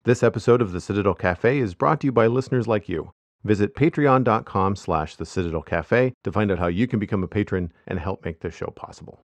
This episode of the Citadel Cafe is brought to you by listeners like you. Visit patreon.com/the Citadel Cafe to find out how you can become a patron and help make this show possible.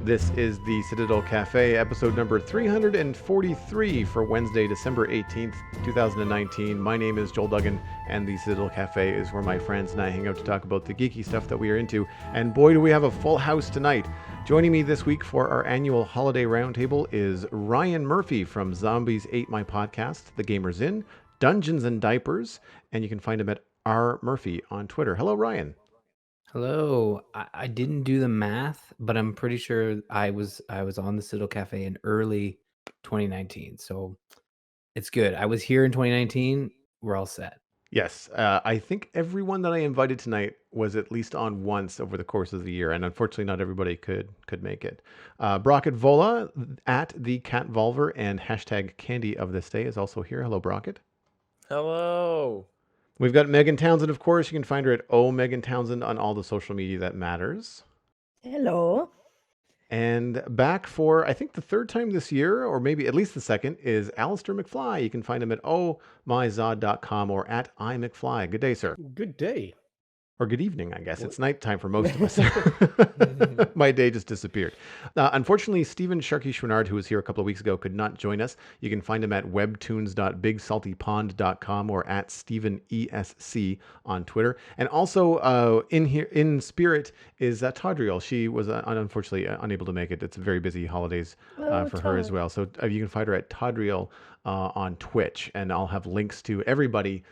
This is the Citadel Cafe, episode number 343 for Wednesday, December 18th, 2019. My name is Joel Duggan, and the Citadel Cafe is where my friends and I hang out to talk about the geeky stuff that we are into. And boy, do we have a full house tonight. Joining me this week for our annual holiday roundtable is Ryan Murphy from Zombies Ate My Podcast, The Gamers Inn, Dungeons and Diapers, and you can find him at rmurphy on Twitter. Hello, Ryan. Hello. I didn't do the math, but I'm pretty sure I was on the Citadel Cafe in early 2019. So it's good. I was here in 2019. We're all set. Yes, I think everyone that I invited tonight was at least on once over the course of the year, and unfortunately, not everybody could make it. Brockett Vola at the Cat Volver and hashtag Candy of this day is also here. Hello, Brockett. Hello. We've got Megan Townsend, of course. You can find her at Megan Townsend on all the social media that matters. Hello. And back for, I think, the third time this year, or maybe at least the second, is Alastair McFly. You can find him at ohmyzod.com or at imcfly. Good day, sir. Good day. Or good evening, I guess. It's nighttime for most of us. My day just disappeared. Unfortunately, Stephen Sharkey Schwinard, who was here a couple of weeks ago, could not join us. You can find him at webtoons.bigsaltypond.com or at StephenESC on Twitter. And also in here in spirit is Todriel. She was unfortunately unable to make it. It's very busy holidays for her as well. So you can find her at Todriel on Twitch. And I'll have links to everybody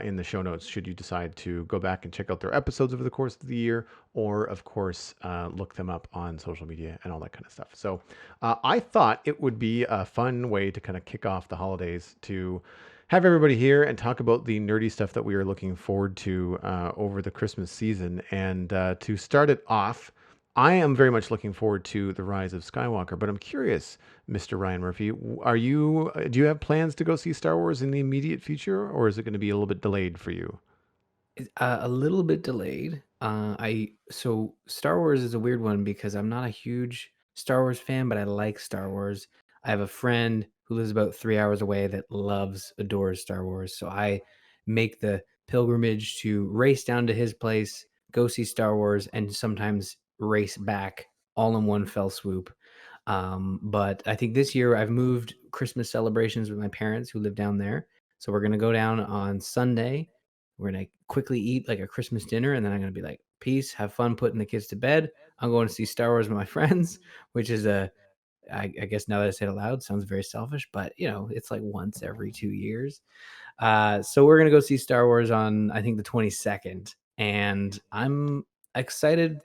in the show notes should you decide to go back and check out their episodes over the course of the year, or of course look them up on social media and all that kind of stuff. So I thought it would be a fun way to kind of kick off the holidays to have everybody here and talk about the nerdy stuff that we are looking forward to over the Christmas season. And to start it off, I am very much looking forward to The Rise of Skywalker, but I'm curious, Mr. Ryan Murphy, do you have plans to go see Star Wars in the immediate future, or is it going to be a little bit delayed for you? A little bit delayed. So Star Wars is a weird one because I'm not a huge Star Wars fan, but I like Star Wars. I have a friend who lives about 3 hours away that adores Star Wars. So I make the pilgrimage to race down to his place, go see Star Wars, and sometimes race back all in one fell swoop. But I think this year I've moved Christmas celebrations with my parents who live down there. So we're going to go down on Sunday. We're going to quickly eat like a Christmas dinner. And then I'm going to be like, peace, have fun putting the kids to bed. I'm going to see Star Wars with my friends, which is I guess now that I say it aloud, sounds very selfish, but it's like once every 2 years. So we're going to go see Star Wars on, I think, the 22nd. And I'm excited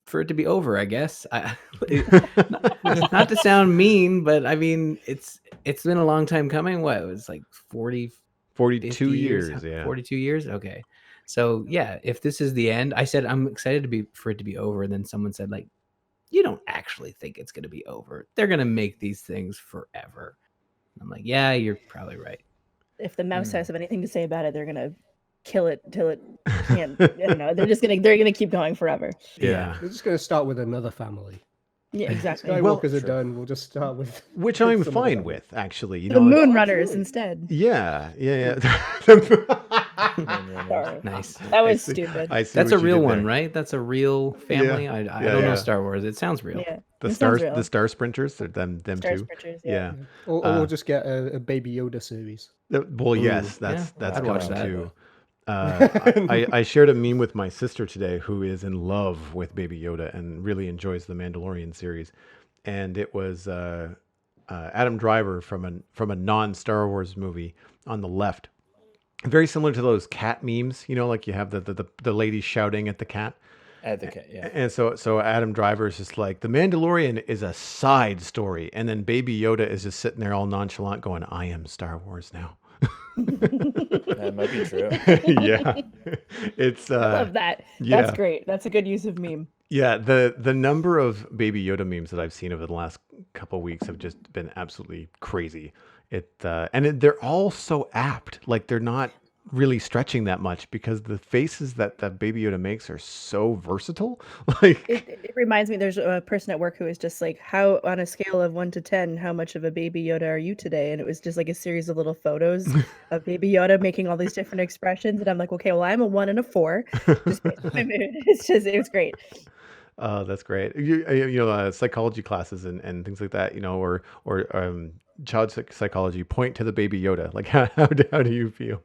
for it to be over, I guess. Not to sound mean, but I mean, it's been a long time coming. What, it was like 42 years, yeah. 42 years? Okay. So yeah, if this is the end, I said I'm excited for it to be over, and then someone said, like, you don't actually think it's going to be over. They're going to make these things forever. And I'm like, yeah, you're probably right. If the mouse has anything to say about it, they're going to kill it till it can't. I don't know. They're gonna keep going forever. Yeah. We're just gonna start with another family. Yeah, exactly. Skywalkers are done. We'll just start with which I'm fine with, actually. The Moon Runners instead. Yeah. Sorry. Nice. That was stupid. That's a real one, right? That's a real family. Yeah. I don't know Star Wars. It sounds real. Yeah. The Star Sprinters, them Star too. Sprinters, Yeah. Or we'll just get a Baby Yoda series. Well, yes, that's I'd watch that too. I shared a meme with my sister today, who is in love with Baby Yoda and really enjoys the Mandalorian series, and it was Adam Driver from a non-Star Wars movie on the left, very similar to those cat memes, like you have the lady shouting at the cat. At the cat, yeah. And so Adam Driver is just like, the Mandalorian is a side story, and then Baby Yoda is just sitting there all nonchalant, going, "I am Star Wars now." That might be true. Yeah. It's I love that. That's yeah. great. That's a good use of meme. Yeah, the number of Baby Yoda memes that I've seen over the last couple weeks have just been absolutely crazy. They're all so apt. Like they're not really stretching that much because the faces that Baby Yoda makes are so versatile. Like It reminds me, there's a person at work who was just like, how, on a scale of 1 to 10, how much of a Baby Yoda are you today? And it was just like a series of little photos of Baby Yoda making all these different expressions. And I'm like, okay, well, I'm a 1 and a 4. Just based on my mood. It was great. oh, that's great. Psychology classes and things like that, or child psychology point to the Baby Yoda. Like how do you feel?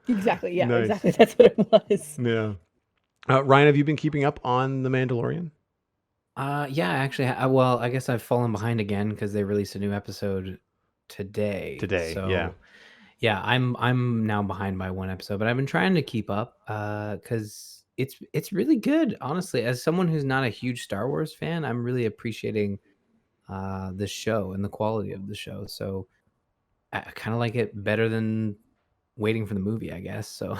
Exactly. Yeah, Nice. exactly. That's what it was. Yeah. Ryan, have you been keeping up on The Mandalorian? Yeah, actually, well, I guess I've fallen behind again because they released a new episode today. Today, So yeah. yeah, I'm now behind by one episode, but I've been trying to keep up because it's really good. Honestly, as someone who's not a huge Star Wars fan, I'm really appreciating the show and the quality of the show. So I kind of like it better than waiting for the movie, I guess. So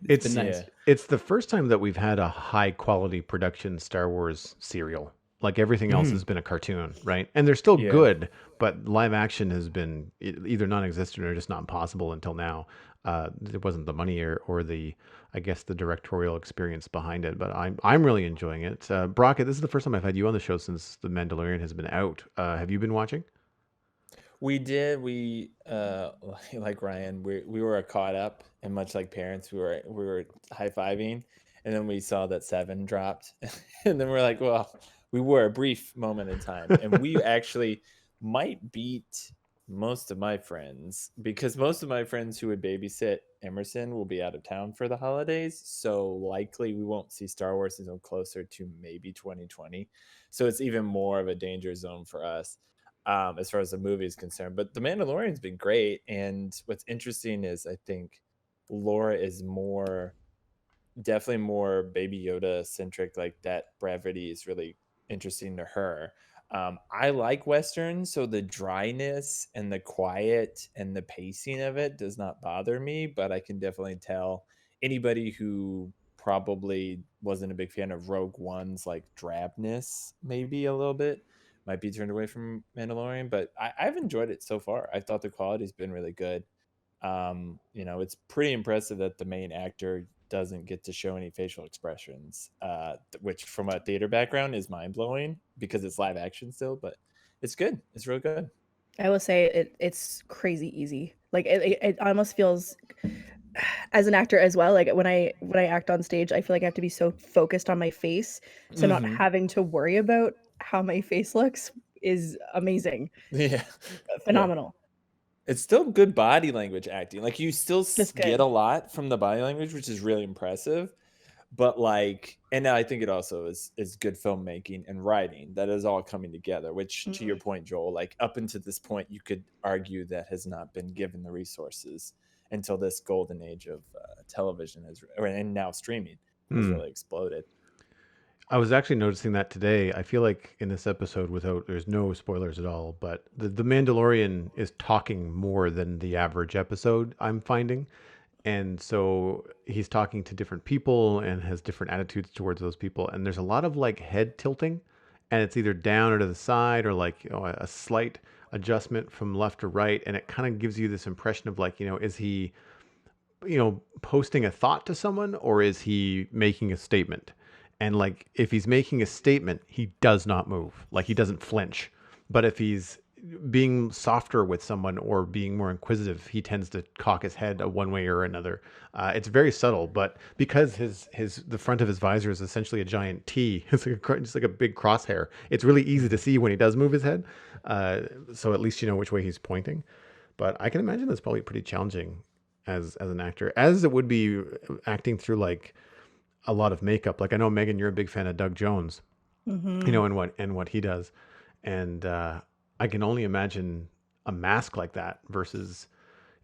it's been nice. Yeah. It's the first time that we've had a high quality production Star Wars serial. Like everything else has been a cartoon, right? And they're still Yeah. good, but live action has been either non-existent or just not possible until now. There wasn't the money or the, I guess, the directorial experience behind it. But I'm really enjoying it. Brockett, this is the first time I've had you on the show since The Mandalorian has been out. Have you been watching? We did. Like Ryan, we were caught up, and much like parents, we were high fiving, and then we saw that 7 dropped, and then we're like, well, we were a brief moment in time, and we actually might beat most of my friends because most of my friends who would babysit Emerson will be out of town for the holidays, so likely we won't see Star Wars until closer to maybe 2020. So it's even more of a danger zone for us as far as the movie is concerned. But The Mandalorian's been great. And what's interesting is I think Laura is definitely more Baby Yoda centric. Like that brevity is really interesting to her. I like Westerns, so the dryness and the quiet and the pacing of it does not bother me, but I can definitely tell anybody who probably wasn't a big fan of Rogue One's like drabness, maybe a little bit, might be turned away from Mandalorian, but I've enjoyed it so far. I thought the quality's been really good. It's pretty impressive that the main actor doesn't get to show any facial expressions, which from a theater background is mind blowing because it's live action still, but it's good. It's real good. I will say it's crazy easy. Like it almost feels, as an actor as well, like when I act on stage, I feel like I have to be so focused on my face, so not having to worry about how my face looks is amazing. Yeah. Phenomenal. It's still good body language acting. Like you still That's good. get a lot from the body language, which is really impressive. But and I think it also is good filmmaking and writing that is all coming together, which to your point, Joel, like up until this point, you could argue that has not been given the resources until this golden age of television and now streaming has really exploded. I was actually noticing that today. I feel like in this episode, there's no spoilers at all, but the Mandalorian is talking more than the average episode, I'm finding. And so he's talking to different people and has different attitudes towards those people. And there's a lot of like head tilting, and it's either down or to the side or like, a slight adjustment from left to right. And it kind of gives you this impression of like, is he, posting a thought to someone, or is he making a statement? And like, if he's making a statement, he does not move. Like he doesn't flinch. But if he's being softer with someone or being more inquisitive, he tends to cock his head one way or another. It's very subtle, but because the front of his visor is essentially a giant T, it's like just like a big crosshair. It's really easy to see when he does move his head. So at least you know which way he's pointing. But I can imagine that's probably pretty challenging as an actor, as it would be acting through like a lot of makeup. Like I know, Megan, you're a big fan of Doug Jones, and what he does. And I can only imagine a mask like that versus,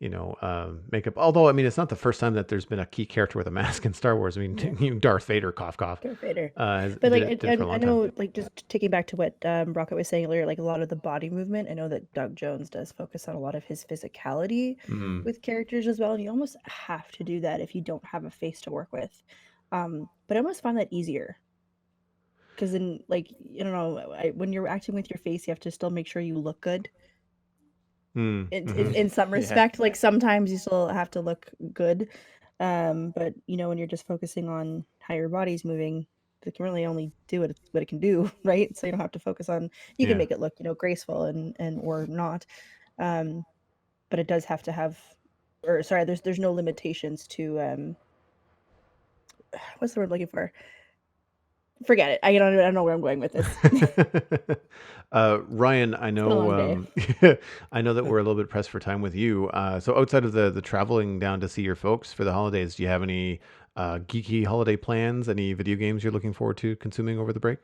makeup. Although, I mean, it's not the first time that there's been a key character with a mask in Star Wars. I mean, Darth Vader, cough, cough, Darth Vader. did But like, it for a I long time. know, like, just taking back to what Brockett was saying earlier, like a lot of the body movement. I know that Doug Jones does focus on a lot of his physicality with characters as well, and you almost have to do that if you don't have a face to work with. But I almost find that easier because then, like, I don't know, when you're acting with your face, you have to still make sure you look good. In some respect, like sometimes you still have to look good, but when you're just focusing on how your body's moving, it can really only do what it can do, right? So you don't have to focus on, you can make it look graceful and or not, but it does have to have, or sorry, there's no limitations to what's the word I'm looking for? Forget it. I don't know where I'm going with this. Ryan, I It's been a long know I know that we're a little bit pressed for time with you. So outside of the traveling down to see your folks for the holidays, do you have any geeky holiday plans? Any video games you're looking forward to consuming over the break?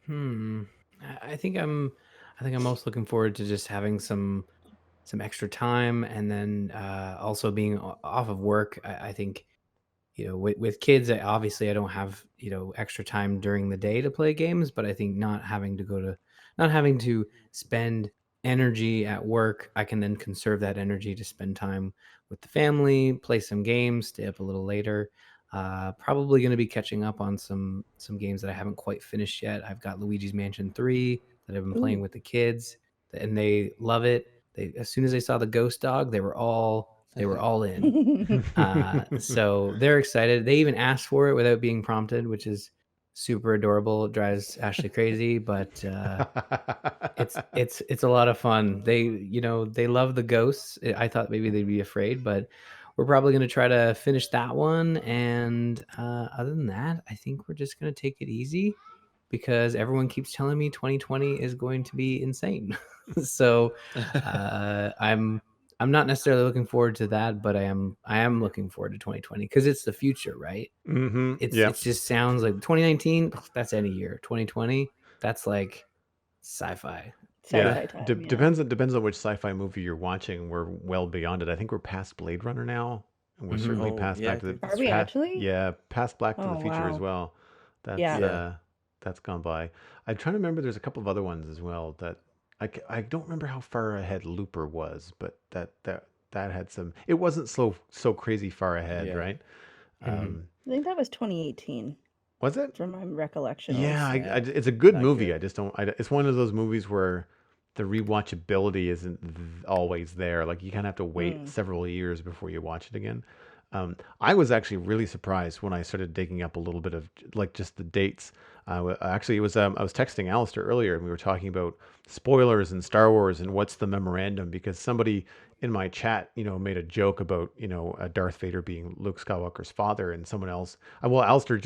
I think I'm most looking forward to just having some extra time, and then also being off of work. I think with kids, obviously I don't have extra time during the day to play games, but I think not having to spend energy at work, I can then conserve that energy to spend time with the family, play some games, stay up a little later. Probably going to be catching up on some games that I haven't quite finished yet. I've got Luigi's Mansion 3 that I've been playing with the kids, and they love it. As soon as they saw the ghost dog, they were all in. So they're excited. They even asked for it without being prompted, which is super adorable. It drives Ashley crazy, but it's a lot of fun. They love the ghosts. I thought maybe they'd be afraid, but we're probably going to try to finish that one. And other than that, I think we're just going to take it easy because everyone keeps telling me 2020 is going to be insane. So I'm not necessarily looking forward to that, but I am looking forward to 2020 because it's the future, right? It just sounds like 2019. That's any year. 2020. That's like sci-fi. Sci-fi time, yeah. Depends on which sci-fi movie you're watching. We're well beyond it. I think we're past Blade Runner now, and we're certainly past Back to the. Are we actually? Yeah, past Back to the Future as wow. well. That's Yeah. that's gone by. I'm trying to remember. There's a couple of other ones as well that I don't remember how far ahead Looper was, but that had some. It wasn't so crazy far ahead, right? I think that was 2018 Was it? from my recollection. Yeah, Yeah, it's a good not movie. good. I just don't. It's one of those movies where the rewatchability isn't always there. Like you kind of have to wait several years before you watch it again. I was actually really surprised when I started digging up a little bit of like just the dates. Actually, it was I was texting Alistair earlier, and we were talking about spoilers in Star Wars and what's the memorandum, because somebody in my chat, made a joke about Darth Vader being Luke Skywalker's father, and someone else, well, Alistair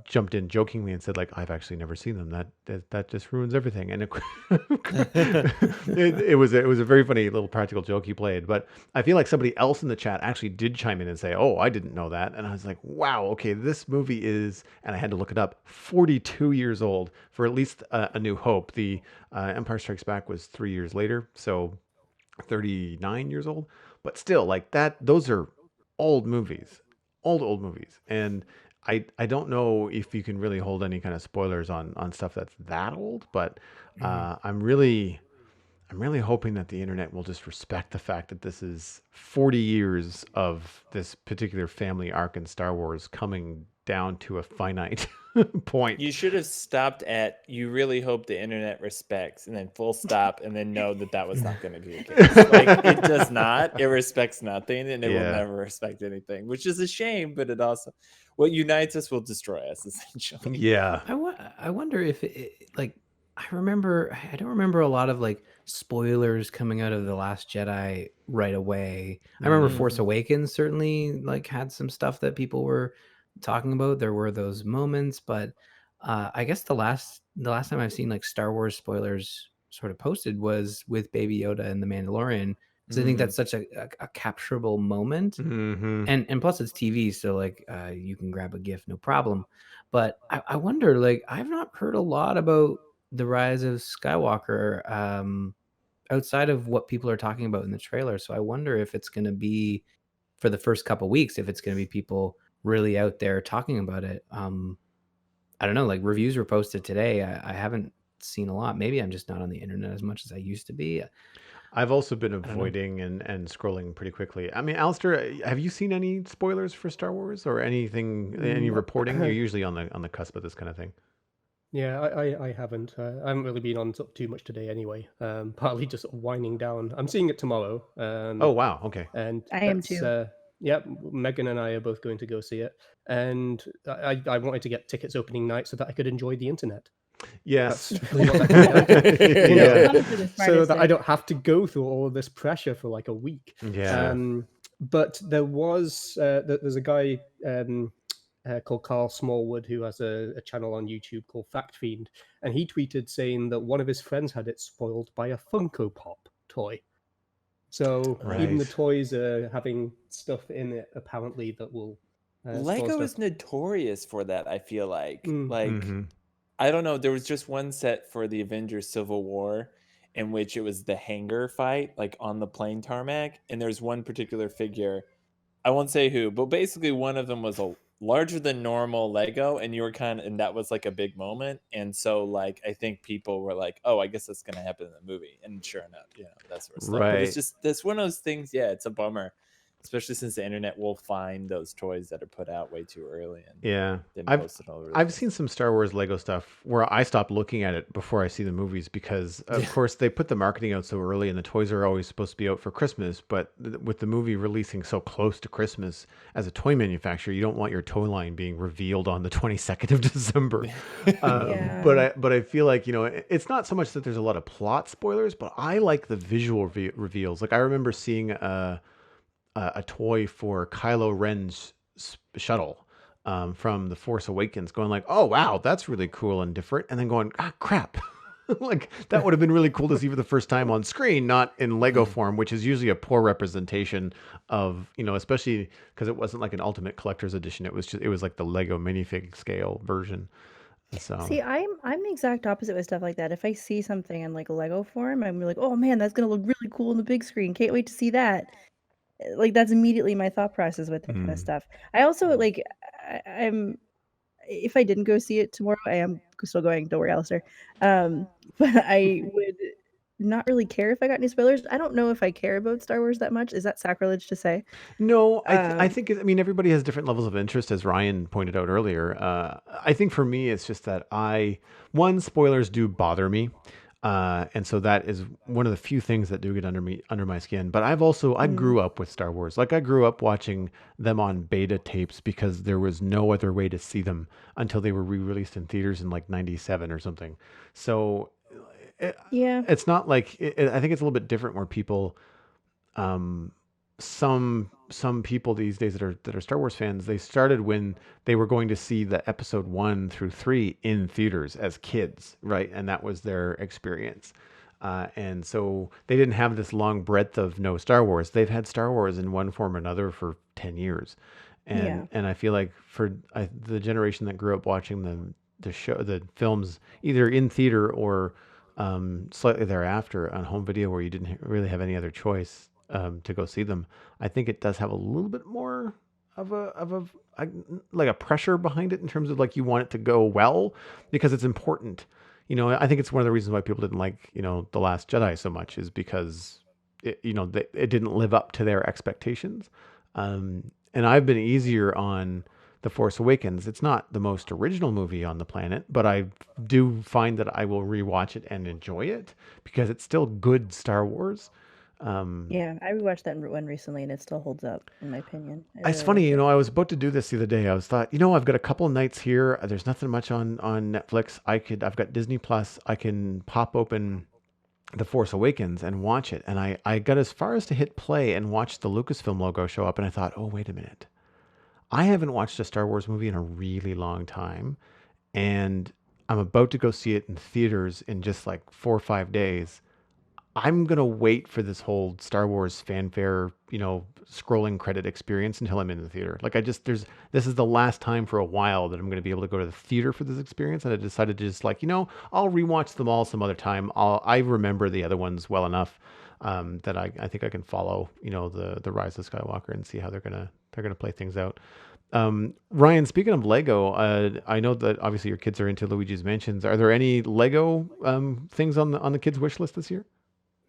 jumped in jokingly and said, like, I've actually never seen them. That just ruins everything. And it was a very funny little practical joke he played. But I feel like somebody else in the chat actually did chime in and say, "Oh, I didn't know that." And I was like, "Wow, okay, this movie is," and I had to look it up, 42 years old for at least A New Hope. The Empire Strikes Back was 3 years later, so 39 years old. But still, like that, those are old movies, old movies. And I don't know if you can really hold any kind of spoilers on stuff that's that old, but I'm really hoping that the internet will just respect the fact that this is 40 years of this particular family arc in Star Wars coming down to a finite point. You should have stopped at, you really hope the internet respects, and then full stop, and then know that was not going to be the case. Like, it does not. It respects nothing, and it will never respect anything, which is a shame, but it also, what unites us will destroy us, essentially. Yeah. I wonder if like, I don't remember a lot of like spoilers coming out of The Last Jedi right away. I remember Force Awakens certainly like had some stuff that people were talking about. There were those moments, but I guess the last time I've seen like Star Wars spoilers sort of posted was with Baby Yoda and The Mandalorian, because I think that's such a capturable moment. And plus it's TV, so like you can grab a GIF, no problem. But I wonder, like, I've not heard a lot about the Rise of Skywalker outside of what people are talking about in the trailer. So I wonder if it's going to be for the first couple weeks, if it's going to be people really out there talking about it. I don't know, like reviews were posted today. I haven't seen a lot. Maybe I'm just not on the internet as much as I used to be. I've also been don't know. avoiding and scrolling pretty quickly. I mean, Alistair, have you seen any spoilers for Star Wars or anything, any reporting? You're usually on the cusp of this kind of thing. Yeah, I haven't. I haven't really been on sort of too much today anyway. Partly just sort of winding down. I'm seeing it tomorrow. Oh, wow. Okay. And I am that's, too. yeah, Megan and I are both going to go see it. And I wanted to get tickets opening night so that I could enjoy the internet. Yes. That's really what that Yeah. yeah. Come to the So smartest that I thing. don't have to go through all of this pressure for like a week. Yeah. But there was there's a guy called Carl Smallwood who has a channel on YouTube called Fact Fiend, and he tweeted saying that one of his friends had it spoiled by a Funko Pop toy. So even the Right. toys are having stuff in it apparently that will spoil Lego stuff. is notorious for that, I feel like. Mm. Like, Mhm. I don't know, there was just one set for the Avengers Civil War in which it was the hangar fight, like on the plane tarmac, and there's one particular figure, I won't say who, but basically one of them was a larger than normal Lego, and and that was like a big moment. And so like I think people were like, oh, I guess that's gonna happen in the movie. And sure enough, that sort of stuff. But it's Right. just that's one of those things, yeah, it's a bummer. Especially since the internet will find those toys that are put out way too early and Yeah. then I've post it all over. I've seen some Star Wars Lego stuff where I stop looking at it before I see the movies because, of course, they put the marketing out so early and the toys are always supposed to be out for Christmas. But with the movie releasing so close to Christmas, as a toy manufacturer, you don't want your toy line being revealed on the 22nd of December. Yeah. But I feel like, it's not so much that there's a lot of plot spoilers, but I like the visual reveals. Like I remember seeing a toy for Kylo Ren's shuttle from The Force Awakens, going like, "Oh wow, that's really cool and different," and then going, "Ah, crap." Like that would have been really cool to see for the first time on screen, not in Lego form, which is usually a poor representation of, especially because it wasn't like an Ultimate Collector's Edition. It was like the Lego minifig scale version. So See, I'm the exact opposite with stuff like that. If I see something in like a Lego form, I'm like, oh man, that's gonna look really cool in the big screen. Can't wait to see that. Like that's immediately my thought process with that kind of stuff. I also like I'm if I didn't go see it tomorrow, I am still going. Don't worry, Alistair. But I would not really care if I got any spoilers. I don't know if I care about Star Wars that much. Is that sacrilege to say? No, I think I mean everybody has different levels of interest, as Ryan pointed out earlier. I think for me, it's just that spoilers do bother me, and so that is one of the few things that do get under my skin. But I grew up with Star Wars. Like I grew up watching them on beta tapes because there was no other way to see them until they were re-released in theaters in like '97 or something. So Yeah. it's not like I think it's a little bit different where people some people these days that are Star Wars fans, they started when they were going to see the episode 1 through 3 in theaters as kids, right? And that was their experience. And so they didn't have this long breadth of no Star Wars. They've had Star Wars in one form or another for 10 years. And I feel like for the generation that grew up watching the films either in theater or slightly thereafter on home video where you didn't really have any other choice to go see them, I think it does have a little bit more of like a pressure behind it in terms of like you want it to go well because it's important. I think it's one of the reasons why people didn't like, The Last Jedi so much is because it didn't live up to their expectations. And I've been easier on The Force Awakens. It's not the most original movie on the planet, but I do find that I will rewatch it and enjoy it because it's still good Star Wars. Yeah, I rewatched that one recently, and it still holds up, in my opinion. I It's really funny, liked it. I was about to do this the other day. I was thought, I've got a couple of nights here. There's nothing much on Netflix. I've got Disney Plus. I can pop open The Force Awakens and watch it. And I got as far as to hit play and watch the Lucasfilm logo show up. And I thought, oh, wait a minute. I haven't watched a Star Wars movie in a really long time. And I'm about to go see it in theaters in just like 4 or 5 days. I'm gonna wait for this whole Star Wars fanfare, scrolling credit experience until I'm in the theater. Like this is the last time for a while that I'm gonna be able to go to the theater for this experience, and I decided to just I'll rewatch them all some other time. I remember the other ones well enough that I think I can follow, the Rise of Skywalker and see how they're gonna play things out. Ryan, speaking of Lego, I know that obviously your kids are into Luigi's Mansions. Are there any Lego things on the kids' wish list this year?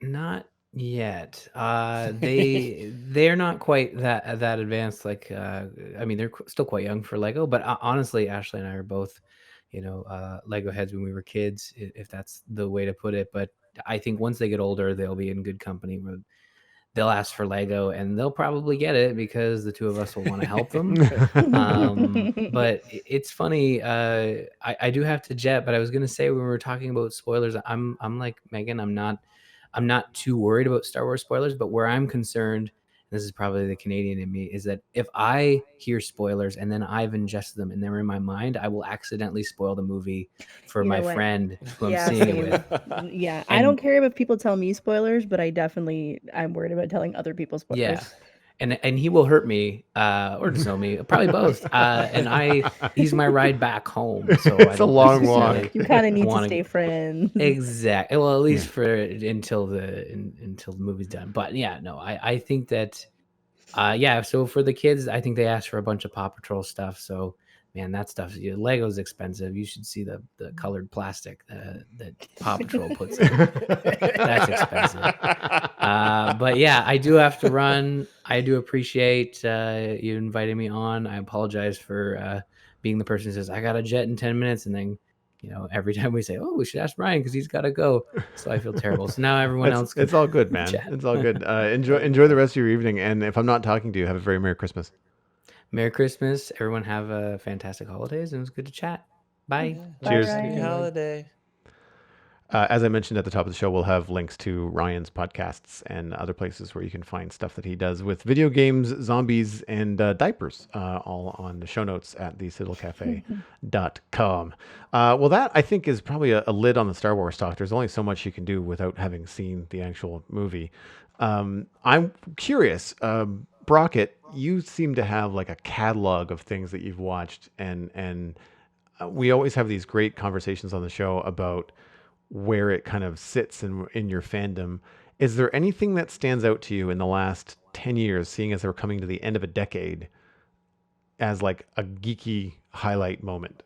Not yet. They're not quite that advanced. Like, I mean, they're still quite young for Lego. But honestly, Ashley and I are both, Lego heads when we were kids, if that's the way to put it. But I think once they get older, they'll be in good company where they'll ask for Lego, and they'll probably get it because the two of us will want to help them. But it's funny. I do have to jet, but I was gonna say when we were talking about spoilers, I'm like Megan. I'm not too worried about Star Wars spoilers, but where I'm concerned, and this is probably the Canadian in me, is that if I hear spoilers and then I've ingested them and they're in my mind, I will accidentally spoil the movie for You know my what? friend who I'm Yeah, seeing it same. with. Yeah, I don't care if people tell me spoilers, but I'm worried about telling other people Yeah. spoilers. And he will hurt me, or disown me, probably both. And he's my ride back home. So I It's a don't long necessarily walk. You kind of need to wanna- stay friends. Exactly. Well, at least for until the movie's done. But yeah, no, I think that yeah, so for the kids, I think they asked for a bunch of Paw Patrol stuff. So man, that stuff, Lego's expensive. You should see the colored plastic that Paw Patrol puts in. That's expensive. But yeah, I do have to run. I do appreciate you inviting me on. I apologize for being the person who says I got a jet in 10 minutes, and then every time we say, oh, we should ask Ryan because he's got to go. So I feel terrible. So now everyone else can It's all good, man. chat. It's all good. Enjoy the rest of your evening. And if I'm not talking to you, have a very Merry Christmas. Merry Christmas. Everyone have a fantastic holidays, and it was good to chat. Bye. Bye, Cheers. Ryan. Happy holiday. As I mentioned at the top of the show, we'll have links to Ryan's podcasts and other places where you can find stuff that he does with video games, zombies, and diapers, all on the show notes at thecitadelcafe.com. Well, that I think is probably a lid on the Star Wars talk. There's only so much you can do without having seen the actual movie. I'm curious, Brockett, you seem to have like a catalog of things that you've watched, and we always have these great conversations on the show about where it kind of sits in your fandom. Is there anything that stands out to you in the last 10 years, seeing as we're coming to the end of a decade, as like a geeky highlight moment?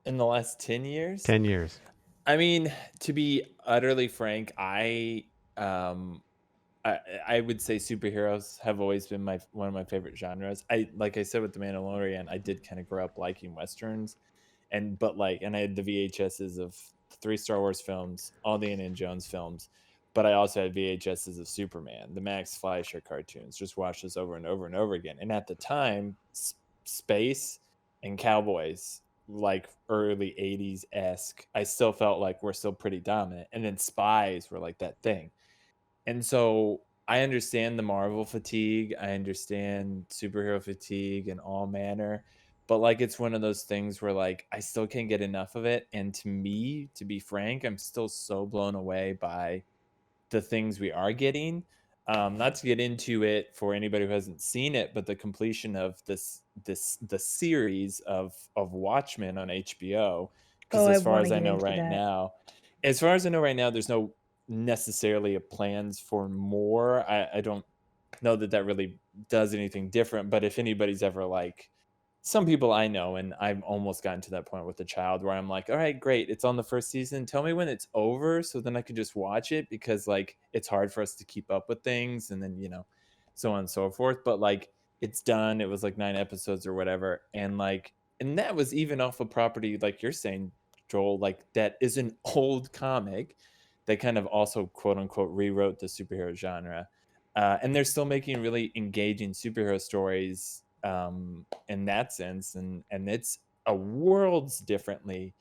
In the last 10 years? 10 years. I mean, to be utterly frank, I would say superheroes have always been one of my favorite genres. Like I said with The Mandalorian, I did kind of grow up liking Westerns. And I had the VHSs of 3 Star Wars films, all the Indiana Jones films, but I also had VHSs of Superman, the Max Fleischer cartoons, just watched this over and over and over again. And at the time, space and cowboys, like early 80s-esque, I still felt like we're still pretty dominant. And then spies were like that thing. And so I understand the Marvel fatigue. I understand superhero fatigue and all manner. But like it's one of those things where like I still can't get enough of it. And to me, to be frank, I'm still so blown away by the things we are getting. Not to get into it for anybody who hasn't seen it, but the completion of the series of Watchmen on HBO. Because as far as I know right now, there's no necessarily plans for more. I don't know that really does anything different. But if anybody's ever like, some people I know, and I've almost gotten to that point with the child where I'm like, all right, great, it's on the first season. Tell me when it's over so then I could just watch it, because like it's hard for us to keep up with things, and then so on and so forth. But like it's done. It was like 9 episodes or whatever, and that was even off a property like you're saying, Joel, like that is an old comic that kind of also quote unquote rewrote the superhero genre, and they're still making really engaging superhero stories in that sense, and it's a worlds differently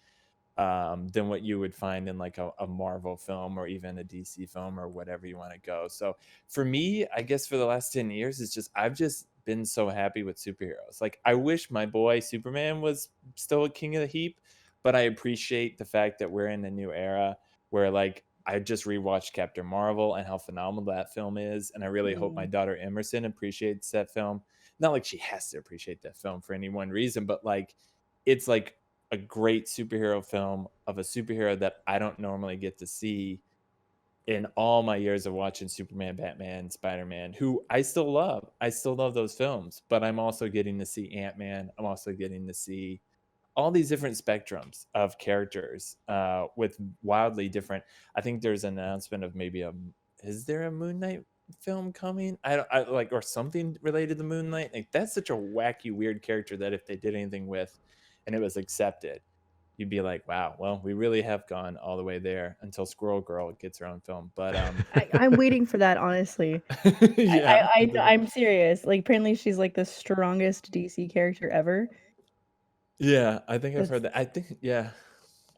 than what you would find in like a Marvel film or even a DC film or whatever you want to go. So for me, I guess for the last 10 years, I've just been so happy with superheroes. Like I wish my boy Superman was still a king of the heap, but I appreciate the fact that we're in a new era where like I just rewatched Captain Marvel and how phenomenal that film is, and I really hope my daughter Emerson appreciates that film. Not like she has to appreciate that film for any one reason, but like it's like a great superhero film of a superhero that I don't normally get to see in all my years of watching Superman, Batman, Spider-Man, who I still love. I still love those films, but I'm also getting to see Ant-Man. I'm also getting to see all these different spectrums of characters with wildly different. I think there's an announcement of maybe is there a Moon Knight film coming? I like, or something related to Moon Knight. Like that's such a wacky, weird character that if they did anything with, and it was accepted, you'd be like, wow, well, we really have gone all the way there until Squirrel Girl gets her own film. But I'm waiting for that, honestly. yeah, I'm serious. Like, apparently she's like the strongest DC character ever. yeah, I think I've heard that. I think, yeah.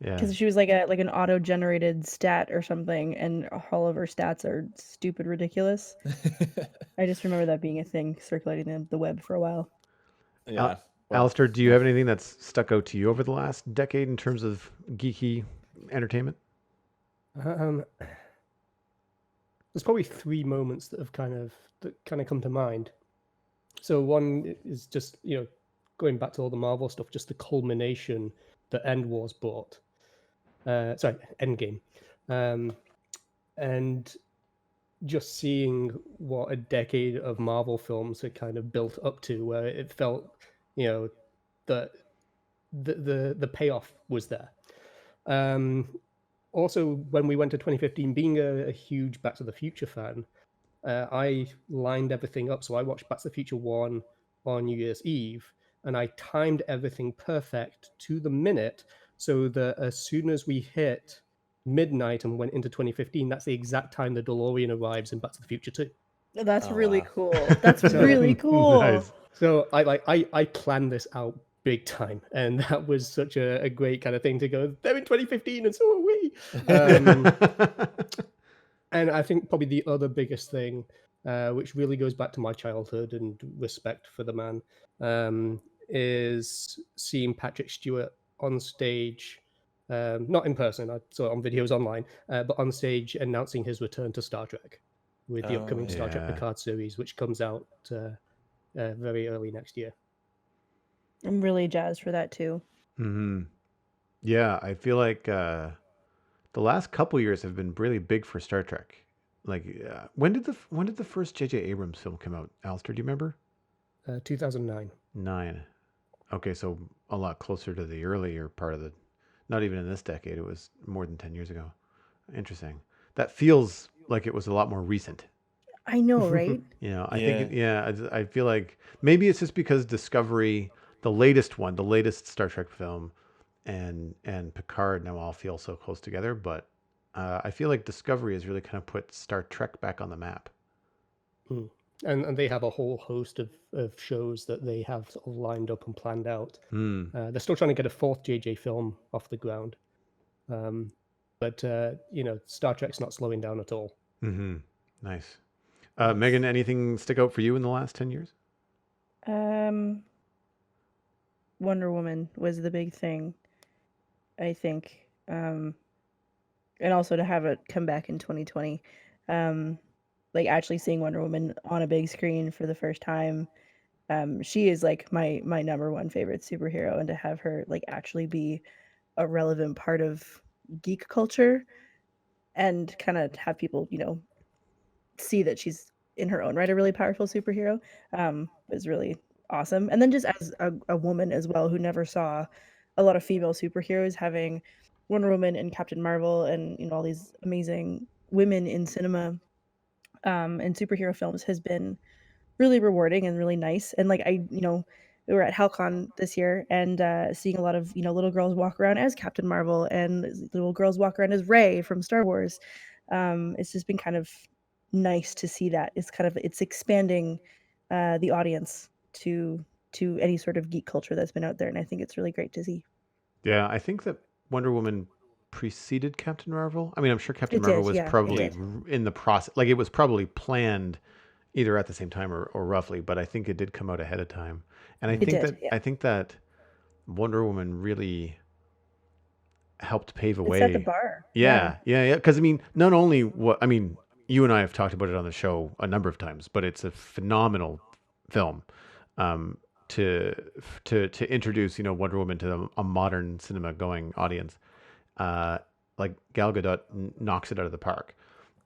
Because she was like an auto-generated stat or something, and all of her stats are stupid ridiculous. I just remember that being a thing circulating in the web for a while. Yeah. Alastair, do you have anything that's stuck out to you over the last decade in terms of geeky entertainment? There's probably three moments that kind of come to mind. So one is just, going back to all the Marvel stuff, just the culmination that End Wars brought. Endgame. And just seeing what a decade of Marvel films had kind of built up to, where it felt, that the payoff was there. Also, when we went to 2015, being a huge Back to the Future fan, I lined everything up. So I watched Back to the Future 1 on New Year's Eve, and I timed everything perfect to the minute so that as soon as we hit midnight and went into 2015, that's the exact time the DeLorean arrives in Back to the Future 2. That's really cool. That's really cool. Nice. So I planned this out big time, and that was such a great kind of thing to go, they're in 2015 and so are we. And I think probably the other biggest thing, which really goes back to my childhood and respect for the man, is seeing Patrick Stewart on stage, not in person, I saw it on videos online, but on stage announcing his return to Star Trek with the upcoming Star Trek Picard series, which comes out very early next year. I'm really jazzed for that too. Mm-hmm. Yeah, I feel like the last couple years have been really big for Star Trek. Like, when did the first J.J. Abrams film come out? Alistair, do you remember? 2009. 9. Okay, so a lot closer to the earlier part of the. Not even in this decade. It was more than 10 years ago. Interesting. That feels like it was a lot more recent. I know, right? I think, I feel like maybe it's just because Discovery, the latest Star Trek film, and Picard now all feel so close together. But I feel like Discovery has really kind of put Star Trek back on the map. And they have a whole host of shows that they have sort of lined up and planned out. They're still trying to get a fourth JJ film off the ground. But Star Trek's not slowing down at all. Mm-hmm. Nice. Megan, anything stick out for you in the last 10 years? Wonder Woman was the big thing, I think. And also to have it come back in 2020. Like actually seeing Wonder Woman on a big screen for the first time. She is like my number one favorite superhero, and to have her like actually be a relevant part of geek culture and kind of have people, see that she's in her own right a really powerful superhero was really awesome. And then just as a woman as well who never saw a lot of female superheroes, having Wonder Woman and Captain Marvel and all these amazing women in cinema and superhero films has been really rewarding and really nice. And like we were at HalCon this year and seeing a lot of little girls walk around as Captain Marvel and little girls walk around as Rey from Star Wars. It's just been kind of nice to see that. It's expanding the audience to any sort of geek culture that's been out there, and I think it's really great to see. Yeah, I think that Wonder Woman preceded Captain Marvel. I mean, I'm sure Captain Marvel was probably in the process. Like, it was probably planned either at the same time or roughly, but I think it did come out ahead of time. And I think that Wonder Woman really helped pave a It set the way. bar. Yeah. Because I mean, not only you and I have talked about it on the show a number of times, but it's a phenomenal film um, to to introduce Wonder Woman to a modern cinema going audience. Uh, like Gal Gadot knocks it out of the park,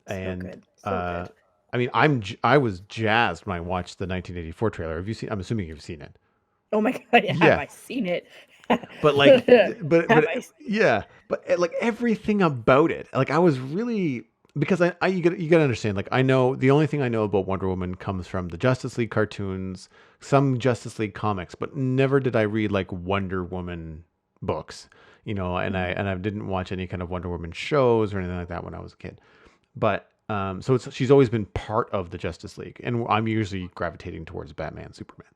So and good. So good. I mean, I was jazzed when I watched the 1984 trailer. Have you seen? I'm assuming you've seen it. Oh my God, have Yeah, I seen it? but like, Have I seen yeah, but like everything about it, like I was really because you gotta understand. Like I know the only thing I know about Wonder Woman comes from the Justice League cartoons, some Justice League comics, but never did I read like Wonder Woman books. And I didn't watch any kind of Wonder Woman shows or anything like that when I was a kid. But so she's always been part of the Justice League, and I'm usually gravitating towards Batman, Superman.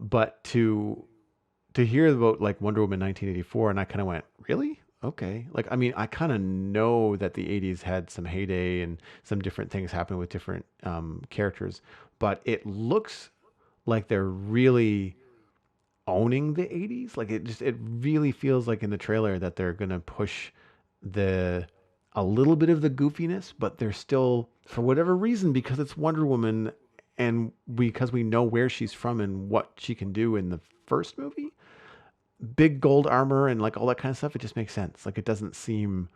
But to hear about like Wonder Woman 1984, and I kind of went, really? Okay. Like, I mean, I kind of know that the 80s had some heyday and some different things happening with different characters, but it looks like they're really owning the 80s. Like it really feels like in the trailer that they're going to push the a little bit of the goofiness, but they're still, for whatever reason, because it's Wonder Woman and because we know where she's from and what she can do in the first movie, big gold armor and like all that kind of stuff, it just makes sense. Like it doesn't seem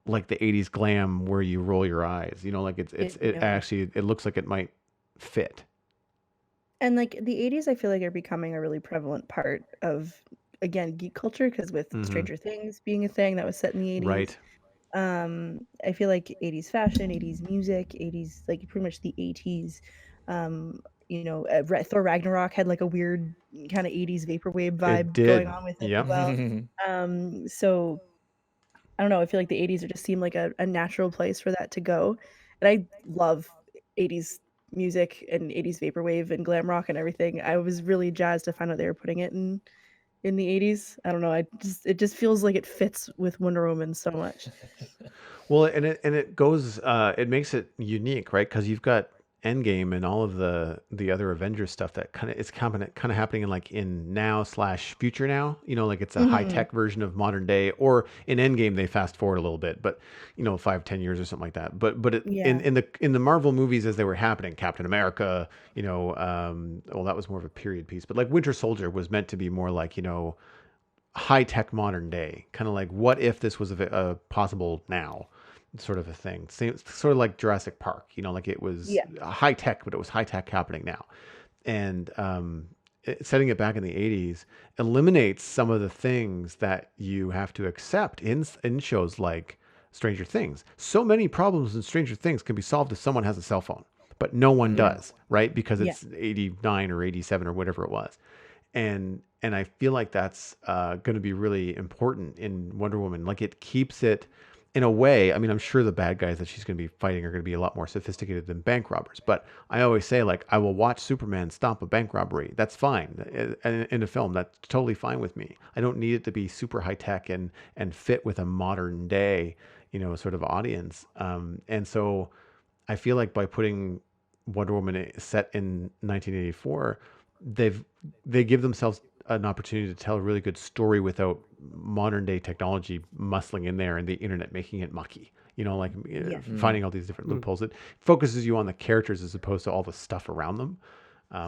like the 80s glam where you roll your eyes. Like it No. actually it looks like it might fit. And like the 80s, I feel like are becoming a really prevalent part of, again, geek culture, because with Stranger Things being a thing that was set in the 80s. Right. I feel like 80s fashion, 80s music, 80s, like pretty much the 80s. Thor Ragnarok had like a weird kind of 80s vaporwave It vibe did. going on with it Yep. as well. So I don't know. I feel like the 80s just seem like a natural place for that to go. And I love 80s music and 80s vaporwave and glam rock and everything. I was really jazzed to find out they were putting it in the 80s. I don't know. It just feels like it fits with Wonder Woman so much. Well, and it goes, it makes it unique, right? Because you've got Endgame and all of the other Avengers stuff that kind of happening in now slash future now. Like it's a high tech version of modern day, or in Endgame they fast forward a little bit, but 5-10 years or something like that. But in the Marvel movies as they were happening, Captain America, well, that was more of a period piece, but like Winter Soldier was meant to be more like high tech modern day, kind of like what if this was a possible now sort of a thing. Same, sort of like Jurassic Park, like it was high tech, but it was high tech happening now. And setting it back in the 80s eliminates some of the things that you have to accept in shows like Stranger Things. So many problems in Stranger Things can be solved if someone has a cell phone, but no one does, right? Because it's 89 or 87 or whatever it was. And I feel like that's going to be really important in Wonder Woman. Like it keeps it in a way. I mean, I'm sure the bad guys that she's going to be fighting are going to be a lot more sophisticated than bank robbers. But I always say, like, I will watch Superman stop a bank robbery. That's fine in a film. That's totally fine with me. I don't need it to be super high tech and fit with a modern day, sort of audience. And so I feel like by putting Wonder Woman set in 1984, they give themselves an opportunity to tell a really good story without modern day technology muscling in there and the internet making it mucky. Finding all these different loopholes. It focuses you on the characters as opposed to all the stuff around them,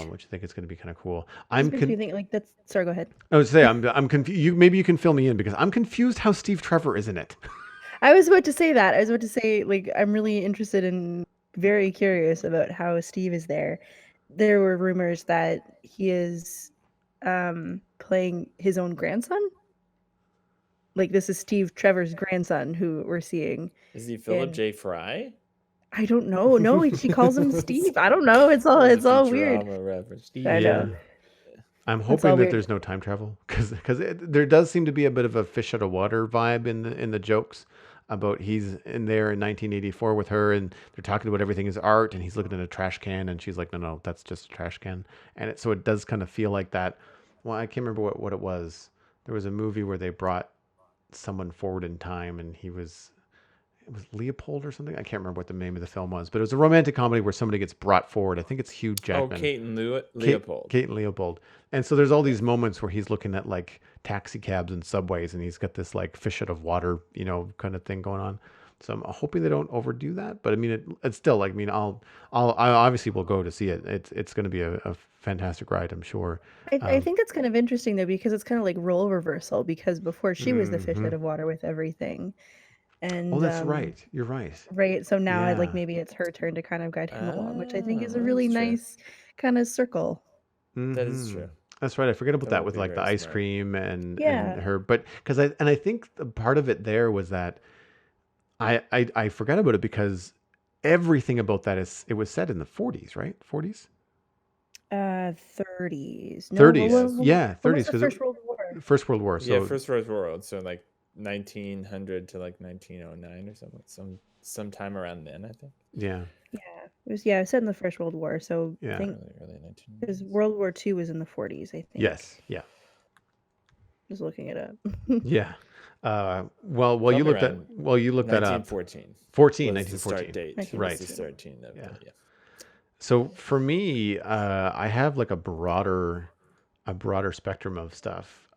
which I think is going to be kind of cool. Sorry, go ahead. I would say I'm confused. Maybe you can fill me in because I'm confused how Steve Trevor is in it. I was about to say that. I was about to say, like, I'm really interested and very curious about how Steve is there. There were rumors that he is playing his own grandson. Like, this is Steve Trevor's grandson who we're seeing. Is he Philip J. Fry? I don't know. No, she calls him Steve. I don't know. It's all weird. I know. I'm hoping that there's no time travel because there does seem to be a bit of a fish out of water vibe in the jokes about he's in there in 1984 with her and they're talking about everything is art and he's looking at a trash can and she's like, no, that's just a trash can. And so it does kind of feel like that. Well, I can't remember what it was. There was a movie where they brought someone forward in time and he was it was Leopold or something. I can't remember what the name of the film was, but it was a romantic comedy where somebody gets brought forward. I think it's Hugh Jackman. Kate and Leopold. Kate and Leopold. And so there's all these moments where he's looking at like taxi cabs and subways, and he's got this like fish out of water, kind of thing going on. So I'm hoping they don't overdo that. But I mean, it's still like, I mean, I obviously will go to see it. It's going to be a fantastic ride, I'm sure. I think that's kind of interesting though, because it's kind of like role reversal, because before she was the fish Mhm. out of water with everything. And Oh, that's right. You're right. right. So now Yeah. like maybe it's her turn to kind of guide him along, which I think is a Oh, really that's true. nice kind of circle. That is Mhm. true. That's right. I forget about That that would with be like the very ice smart. cream and Yeah. her, but I think the part of it there was that I forgot about it because everything about that it was set in the 40s, right? 40s? 30s. No, 30s. Yeah, when 30s was the because First World War? First World War. Yeah, So First World. So like 1900 to like 1909 or something. Sometime around then, I think. yeah, Yeah, it was set in the First World War. So Yeah. I think Early 1900s. because World War II was in the 40s, I think. yes, yeah, Just looking it up. yeah. Well, Probably you looked that around up. 1914. 14, Was the start 1914. date. Okay. Right. Was the start date of Yeah. yeah. So for me, I have like a broader spectrum of stuff.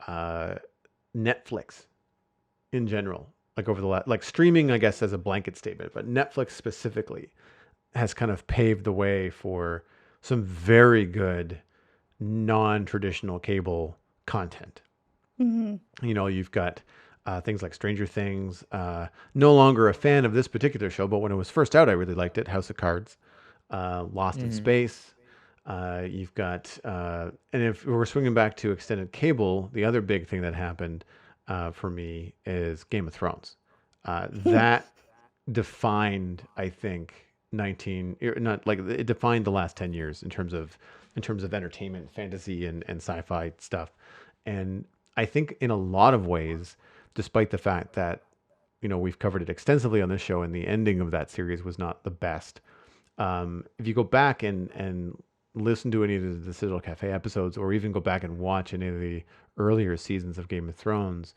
Netflix in general, like over the like streaming, I guess, as a blanket statement, but Netflix specifically has kind of paved the way for some very good non-traditional cable content. Mhm. You've got things like Stranger Things. No longer a fan of this particular show, but when it was first out, I really liked it. House of Cards, Lost in Mhm. Space. You've got, and if we're swinging back to extended cable, the other big thing that happened for me is Game of Thrones. That defined, I think, not like it defined the last 10 years in terms of entertainment, fantasy, and sci-fi stuff. And I think in a lot of ways, despite the fact that we've covered it extensively on this show, and the ending of that series was not the best. If you go back and listen to any of the Citadel Cafe episodes, or even go back and watch any of the earlier seasons of Game of Thrones,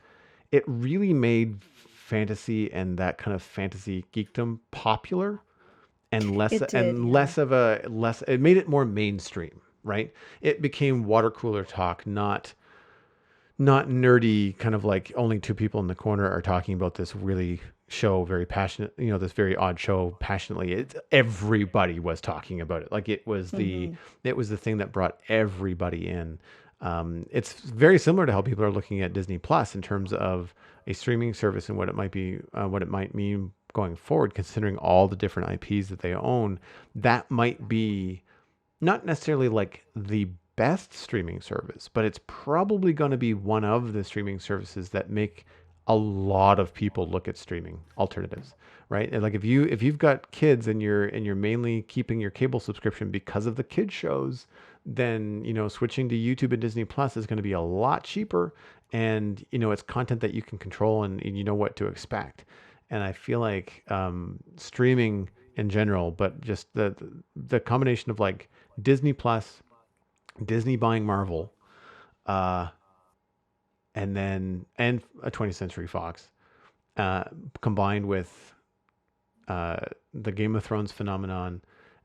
it really made fantasy and that kind of fantasy geekdom popular, and less It did, yeah. it made it more mainstream, right? It became water cooler talk, not nerdy, kind of like only two people in the corner are talking about this really show very passionate, this very odd show passionately. Everybody was talking about it. Like it was Mhm. the thing that brought everybody in. It's very similar to how people are looking at Disney Plus in terms of a streaming service and what it might mean going forward, considering all the different IPs that they own. That might be not necessarily like the best streaming service, but it's probably going to be one of the streaming services that make a lot of people look at streaming alternatives, right? And like if you've got kids and you're mainly keeping your cable subscription because of the kid shows, then switching to YouTube and Disney Plus is going to be a lot cheaper, and it's content that you can control, and you know what to expect. And I feel like streaming in general, but just the combination of like Disney Plus, Disney buying Marvel, uh, and a 20th Century Fox, uh, combined with uh, the Game of Thrones phenomenon,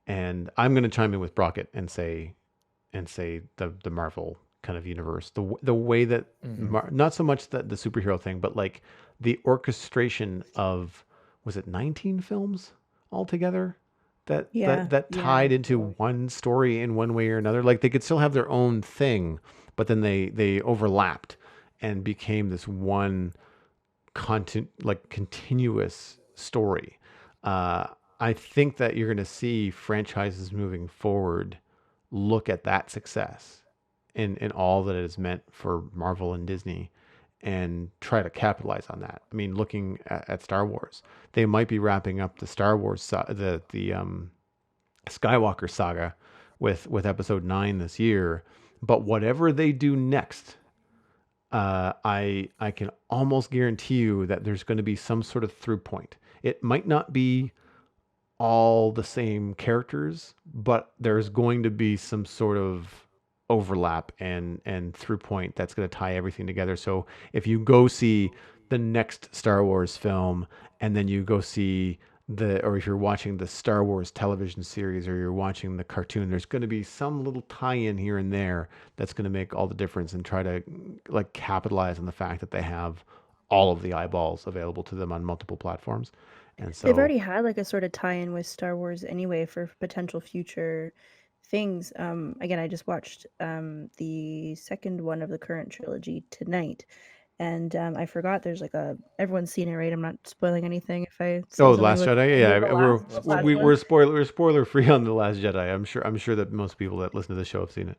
and I'm going to chime in with Brockett and say the Marvel kind of universe, the way that not so much the superhero thing, but like the orchestration of, was it 19 films altogether that Yeah. that tied into one story in one way or another. Like they could still have their own thing, but then they overlapped and became this one continuous story. I think that you're going to see franchises moving forward look at that success in all that it has meant for Marvel and Disney, and try to capitalize on that. I mean, looking at Star Wars, they might be wrapping up the Star Wars the Skywalker saga with Episode 9 this year, but whatever they do next, I can almost guarantee you that there's going to be some sort of through point. It might not be all the same characters, but there's going to be some sort of overlap and through point that's going to tie everything together. So if you go see the next Star Wars film, and then you go see or if you're watching the Star Wars television series or you're watching the cartoon, there's going to be some little tie-in here and there that's going to make all the difference and try to like capitalize on the fact that they have all of the eyeballs available to them on multiple platforms. And so They've already had like a sort of tie-in with Star Wars anyway for potential future things. Again, I just watched the second one of the current trilogy tonight, and I forgot there's like everyone's seen it, right? I'm not spoiling anything if I say something Last with Jedi, yeah, the last one. we're spoiler free on the Last Jedi. I'm sure that most people that listen to the show have seen it.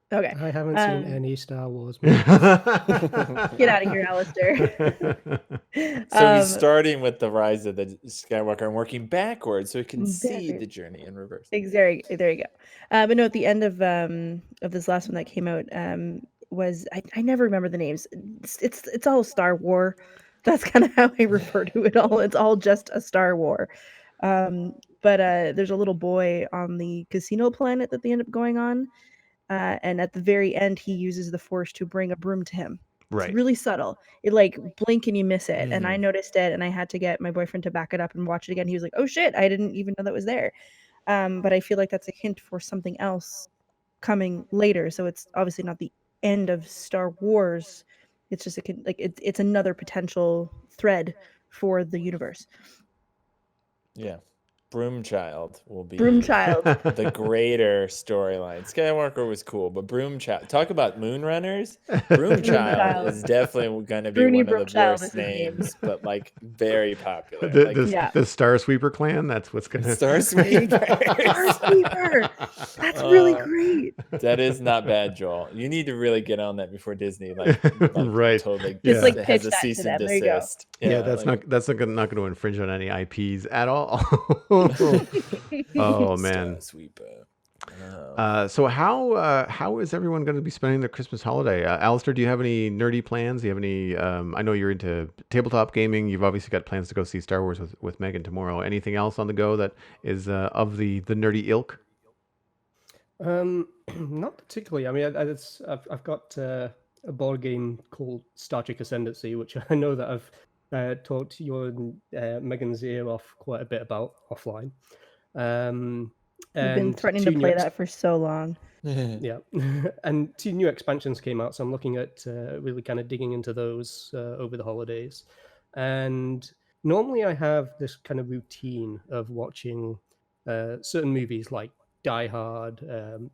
Okay. I haven't seen any Star Wars movies. Get out of here, Alistair. So he's starting with the rise of the Skywalker and working backwards so he can see the journey in reverse. There you go. But no, at the end of this last one that came out, was I never remember the names. It's all Star War. That's kind of how I refer to it all. It's all just a Star War. But there's a little boy on the casino planet that they end up going on. And at the very end, he uses the Force to bring a broom to him. Right. It's really subtle. It like blink and you miss it. And I noticed it, and I had to get my boyfriend to back it up and watch it again. He was like, "Oh shit, I didn't even know that was there." But I feel like that's a hint for something else coming later. So it's obviously not the end of Star Wars. It's just it's another potential thread for the universe. Yeah. Broomchild will be Broomchild. the greater storyline. Skywalker was cool, but Broomchild, talk about Moonrunners. Broomchild is definitely going to be Bruni one of the Broomchild worst is his names, but like very popular. The Star Sweeper clan. That's what's going to Star Sweeper. Star Sweeper. That's really great. That is not bad, Joel. You need to really get on that before Disney right. Totally just like has a cease and desist. Yeah, that's not going to infringe on any IPs at all. Oh man. So how is everyone going to be spending their Christmas holiday? Alistair, do you have any nerdy plans? Do you have any? I know you're into tabletop gaming. You've obviously got plans to go see Star Wars with Megan tomorrow. Anything else on the go that is of the nerdy ilk? Not particularly. I mean, I've got a board game called Star Trek Ascendancy, which I know that I've talked to your Megan's ear off quite a bit about offline. You've been threatening to play that for so long. Yeah. And 2 new expansions came out, so I'm looking at really kind of digging into those over the holidays. And normally I have this kind of routine of watching certain movies like Die Hard,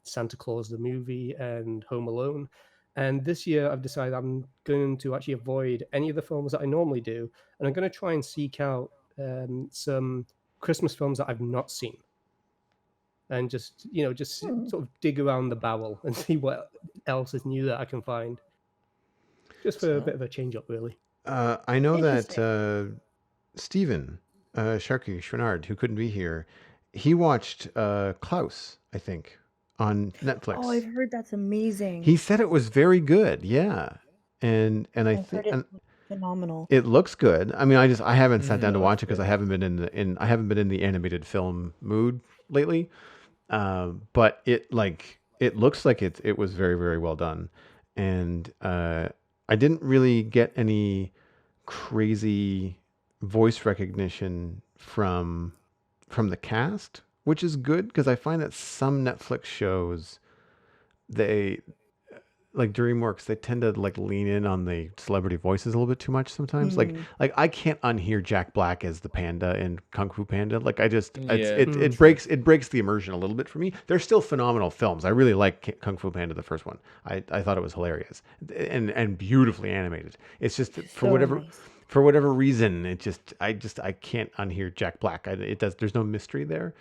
Santa Claus the movie, and Home Alone. And this year I've decided I'm going to actually avoid any of the films that I normally do, and I'm going to try and seek out some Christmas films that I've not seen, and just sort of dig around the barrel and see what else is new that I can find, just for a bit of a change up, really. I know that Stephen Sharkey Schwennard, who couldn't be here, he watched Klaus, I think, on Netflix. Oh, I've heard that's amazing. He said it was very good. Yeah. And I think it's phenomenal. it looks good. I mean, I haven't sat down to watch it because I haven't been in the animated film mood lately. But it looks like it was very, very well done. And I didn't really get any crazy voice recognition from the cast, which is good because I find that some Netflix shows, they like DreamWorks, they tend to like lean in on the celebrity voices a little bit too much sometimes. Like I can't unhear Jack Black as the panda in Kung Fu Panda. Like it breaks the immersion a little bit for me. They're still phenomenal films. I really like Kung Fu Panda, the first one. I thought it was hilarious and beautifully animated. It's just for whatever reason, I can't unhear Jack Black. There's no mystery there.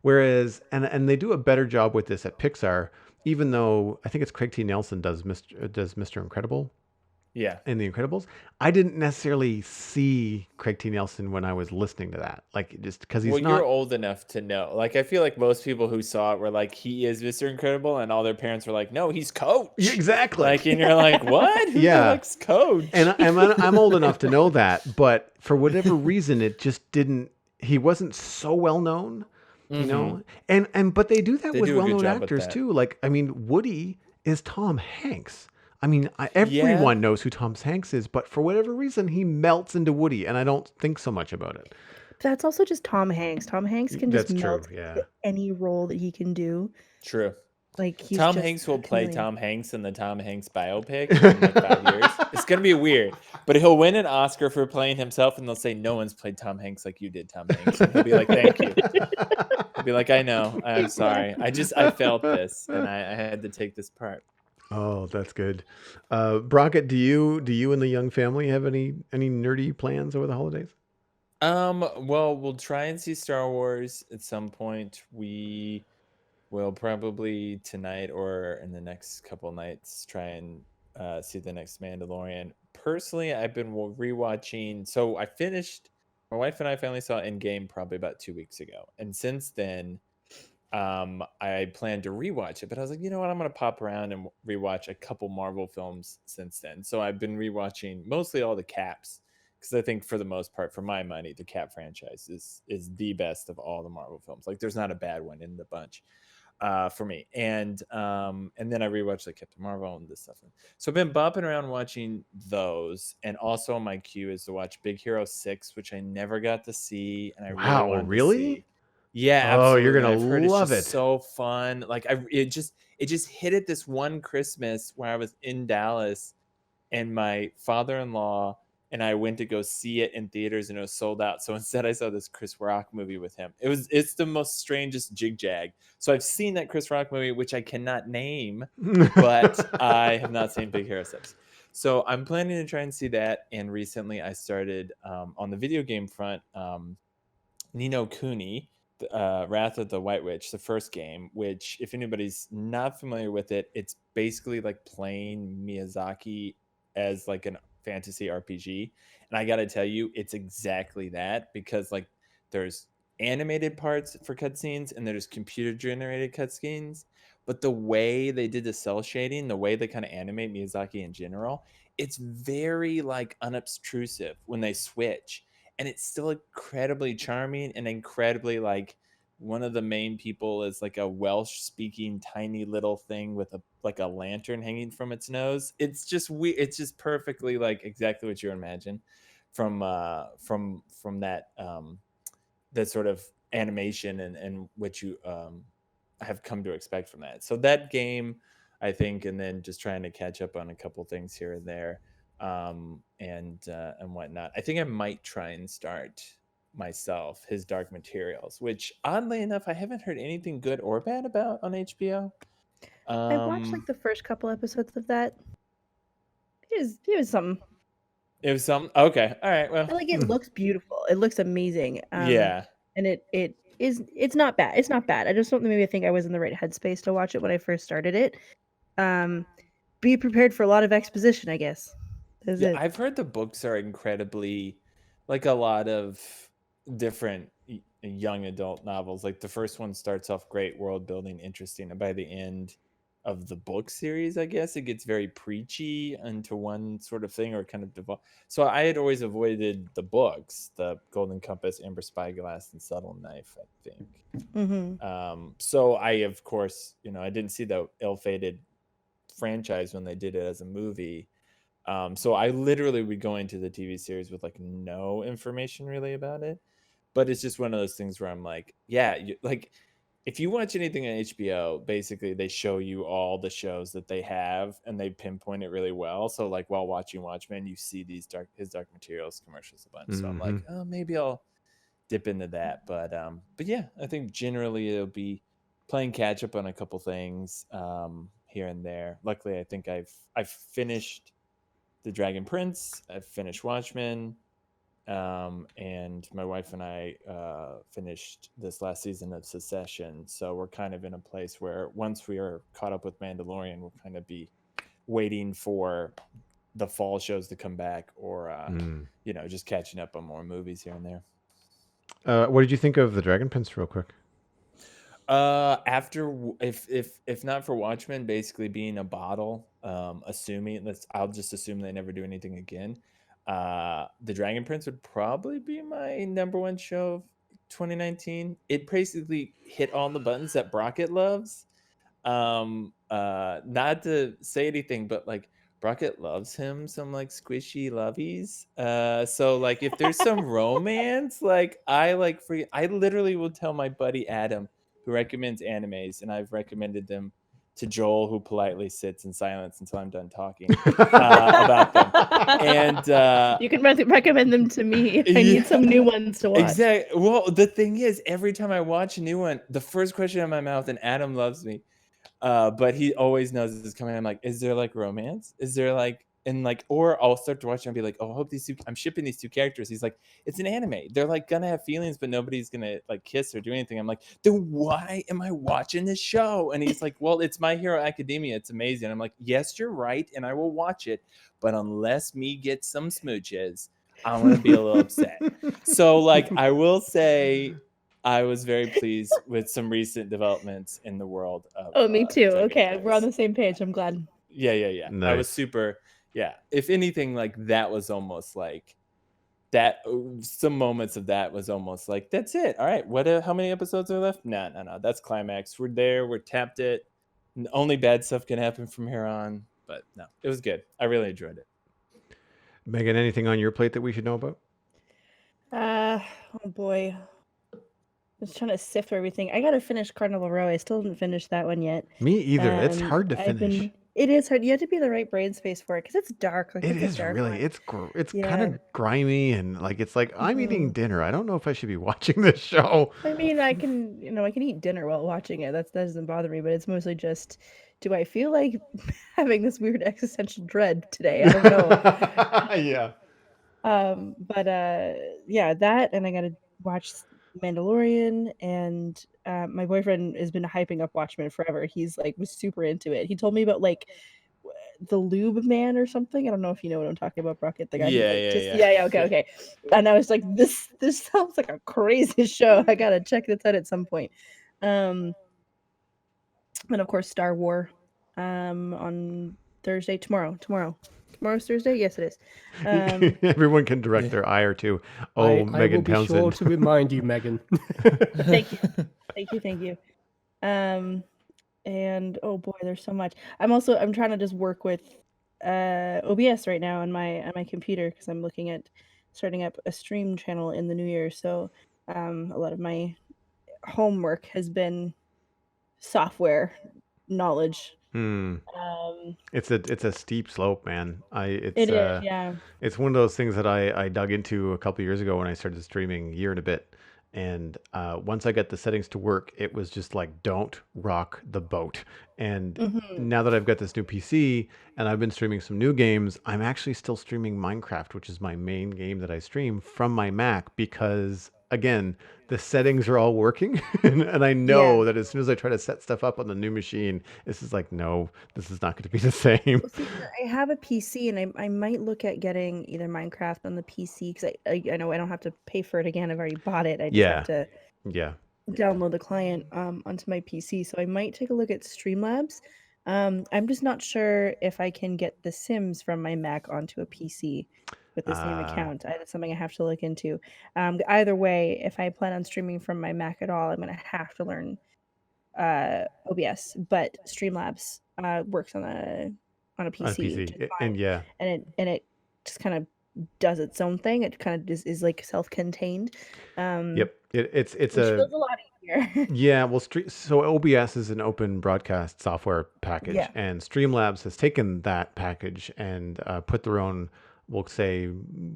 Whereas and they do a better job with this at Pixar, even though I think it's Craig T. Nelson does Mr. Incredible. Yeah. In The Incredibles. I didn't necessarily see Craig T. Nelson when I was listening to that. Like, just because he's not... You're old enough to know. Like, I feel like most people who saw it were like, he is Mr. Incredible, and all their parents were like, no, he's Coach. Yeah, exactly. Like, and you're like, what? Who the heck's Coach? And I'm old enough to know that, but for whatever reason, it just didn't... He wasn't so well known, you know? But they do that with well-known actors, too. Like, I mean, Woody is Tom Hanks. I mean, Yeah. everyone knows who Tom Hanks is, but for whatever reason, he melts into Woody, and I don't think so much about it. That's also just Tom Hanks. Tom Hanks can just That's true. melt Yeah. into any role that he can do. True. Like he's Tom just Hanks will a play chameleon. Tom Hanks in the Tom Hanks biopic in like 5 years. It's gonna be weird, but he'll win an Oscar for playing himself, and they'll say no one's played Tom Hanks like you did, Tom Hanks. And he'll be like, "Thank you." He'll be like, "I know. I'm sorry. I felt this, and I had to take this part." Oh, that's good. Brockett, do you and the young family have any nerdy plans over the holidays? Well, we'll try and see Star Wars at some point. We will probably tonight or in the next couple nights try and see the next Mandalorian. Personally, I've been rewatching. So my wife and I finally saw Endgame probably about 2 weeks ago, and since then, I plan to rewatch it. But I was like, you know what? I'm gonna pop around and rewatch a couple Marvel films since then. So I've been rewatching mostly all the Caps because I think for the most part, for my money, the Cap franchise is the best of all the Marvel films. Like, there's not a bad one in the bunch. For me, and then I rewatched like Captain Marvel and this stuff. So I've been bopping around watching those, and also on my queue is to watch Big Hero 6, which I never got to see, and I really Wow, wanted to really? see. Yeah, Oh, you're absolutely. gonna I've heard love it's just it. so fun. Like it just hit it this one Christmas where I was in Dallas, and my father-in-law and I went to go see it in theaters, and it was sold out. So instead, I saw this Chris Rock movie with him. It's the most strangest jig jag. So I've seen that Chris Rock movie, which I cannot name, but I have not seen Big Hero 6. So I'm planning to try and see that. And recently, I started on the video game front, Ni no Kuni, Wrath of the White Witch, the first game, which, if anybody's not familiar with it, it's basically like playing Miyazaki as like a fantasy RPG. And I got to tell you, it's exactly that, because like there's animated parts for cutscenes and there's computer generated cutscenes. But the way they did the cell shading, the way they kind of animate Miyazaki in general, it's very like unobtrusive when they switch, and it's still incredibly charming and incredibly like one of the main people is like a Welsh speaking tiny little thing with a lantern hanging from its nose. It's just it's just perfectly like exactly what you imagine from that that sort of animation and what you have come to expect from that. So that game, I think, and then just trying to catch up on a couple things here and there, and whatnot. I think I might try and start myself his Dark Materials, which oddly enough I haven't heard anything good or bad about on HBO. I watched like the first couple episodes of that. It was something. It was something. Okay, all right. Well, Like it looks beautiful. It looks amazing. yeah. And it's not bad. It's not bad. I just don't maybe think I was in the right headspace to watch it when I first started it. Be prepared for a lot of exposition, I guess. That's it. I've heard the books are incredibly, like a lot of different young adult novels. Like the first one starts off great, world building, interesting, and by the end of the book series, I guess it gets very preachy into one sort of thing, or kind of devolve. So I had always avoided the books, the Golden Compass, Amber Spyglass, and Subtle Knife, I think. So I, of course, I didn't see the ill-fated franchise when they did it as a movie. So I literally would go into the TV series with like no information really about it. But it's just one of those things where I'm like, yeah, like if you watch anything on HBO, basically they show you all the shows that they have and they pinpoint it really well. So like while watching Watchmen, you see his Dark Materials commercials a bunch. So I'm like, oh, maybe I'll dip into that. But yeah, I think generally it'll be playing catch up on a couple things here and there. Luckily, I think I've finished The Dragon Prince. I've finished Watchmen. And my wife and I finished this last season of Succession. So we're kind of in a place where once we are caught up with Mandalorian, we'll kind of be waiting for the fall shows to come back, or just catching up on more movies here and there. What did you think of The Dragon Prince, real quick? After if not for Watchmen basically being a bottle, I'll just assume they never do anything again. The Dragon Prince would probably be my number one show of 2019. It basically hit all the buttons that Brockett loves. Not to say anything, but like Brockett loves him some like squishy lovies. So like if there's some romance, like I literally will tell my buddy Adam, who recommends animes, and I've recommended them to Joel, who politely sits in silence until I'm done talking about them. And you can recommend them to me. I need some new ones to watch. Exactly. Well, the thing is, every time I watch a new one, the first question in my mouth, and Adam loves me, but he always knows this is coming. I'm like, is there like romance? Is there like, and like, or I'll start to watch and be like, oh, I hope I'm shipping these two characters. He's like, it's an anime. They're like gonna have feelings, but nobody's gonna like kiss or do anything. I'm like, then why am I watching this show? And he's like, well, it's My Hero Academia. It's amazing. I'm like, yes, you're right, and I will watch it, but unless me get some smooches, I'm gonna be a little upset. So like, I will say, I was very pleased with some recent developments in the world of. Oh, me too. Okay, we're on the same page. I'm glad. Yeah. Nice. I was super. Yeah. If anything, like that was almost like that. Some moments of that was almost like that's it. All right. How many episodes are left? No. That's climax. We're there. We're tapped it. Only bad stuff can happen from here on. But no, it was good. I really enjoyed it. Megan, anything on your plate that we should know about? Oh boy. I was trying to sift through everything. I gotta finish Carnival Row. I still haven't finished that one yet. Me either. It's hard to finish. It is hard. You have to be in the right brain space for it because it's dark. Like, It is dark really. one. It's kind of grimy and like it's like I'm eating dinner. I don't know if I should be watching this show. I mean, I can eat dinner while watching it. That doesn't bother me. But it's mostly just, do I feel like having this weird existential dread today? I don't know. Yeah. But yeah, that, and I gotta watch Mandalorian, and my boyfriend has been hyping up Watchmen forever. He's like was super into it. He told me about like the Lube Man or something. I don't know if you know what I'm talking about, Brockett. The guy Yeah. Okay. And I was like, this sounds like a crazy show. I gotta check this out at some point. And of course Star Wars on Thursday. Tomorrow's Thursday? Yes, it is. Everyone can direct their eye or two. Oh, Megan I will be Townsend. sure to remind you, Megan. Thank you. And oh boy, there's so much. I'm trying to just work with OBS right now on my computer because I'm looking at starting up a stream channel in the new year. So a lot of my homework has been software knowledge. It's a steep slope, man. It is, yeah. It's one of those things that I dug into a couple of years ago when I started streaming, a year and a bit. And once I got the settings to work, it was just like, don't rock the boat. And now that I've got this new PC and I've been streaming some new games, I'm actually still streaming Minecraft, which is my main game that I stream from my Mac because, again, the settings are all working. and I know that as soon as I try to set stuff up on the new machine, this is like, no, this is not going to be the same. Well, see, I have a PC and I might look at getting either Minecraft on the PC because I know I don't have to pay for it again. I've already bought it. I just have to download the client onto my PC. So I might take a look at Streamlabs. I'm just not sure if I can get The Sims from my Mac onto a PC with the same account. That's something I have to look into. Either way, if I plan on streaming from my Mac at all, I'm going to have to learn OBS. But Streamlabs works on a PC. And it just kind of does its own thing. It kind of is like self-contained. Yep. It's which feels a lot easier. Yeah, well, so OBS is an open broadcast software package, and Streamlabs has taken that package and put their own, we'll say,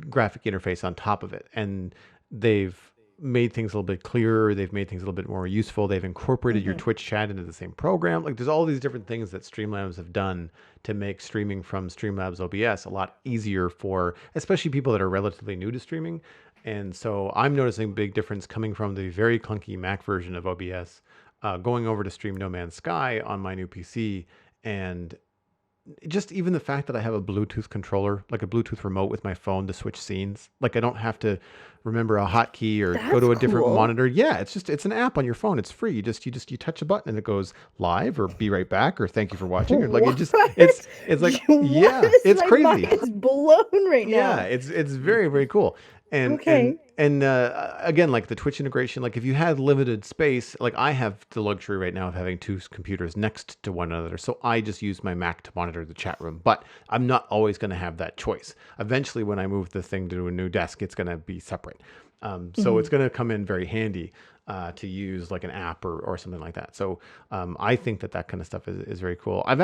graphic interface on top of it, and they've made things a little bit clearer. They've made things a little bit more useful. They've incorporated your Twitch chat into the same program. Like, there's all these different things that Streamlabs have done to make streaming from Streamlabs OBS a lot easier for, especially people that are relatively new to streaming. And so I'm noticing a big difference coming from the very clunky Mac version of OBS, going over to Stream No Man's Sky on my new PC, and just even the fact that I have a Bluetooth controller, like a Bluetooth remote with my phone to switch scenes. Like, I don't have to remember a hotkey or go to a different monitor. Yeah, it's an app on your phone. It's free. You touch a button and it goes live or be right back or thank you for watching. Or like it's like it's crazy. It's blown right now. Yeah, it's very, very cool. and Okay. again, like the Twitch integration, like if you had limited space, like I have the luxury right now of having two computers next to one another, so I just use my Mac to monitor the chat room. But I'm not always going to have that choice. Eventually, when I move the thing to a new desk, it's going to be separate. So it's going to come in very handy to use like an app or something like that. So I think that kind of stuff is very cool. I've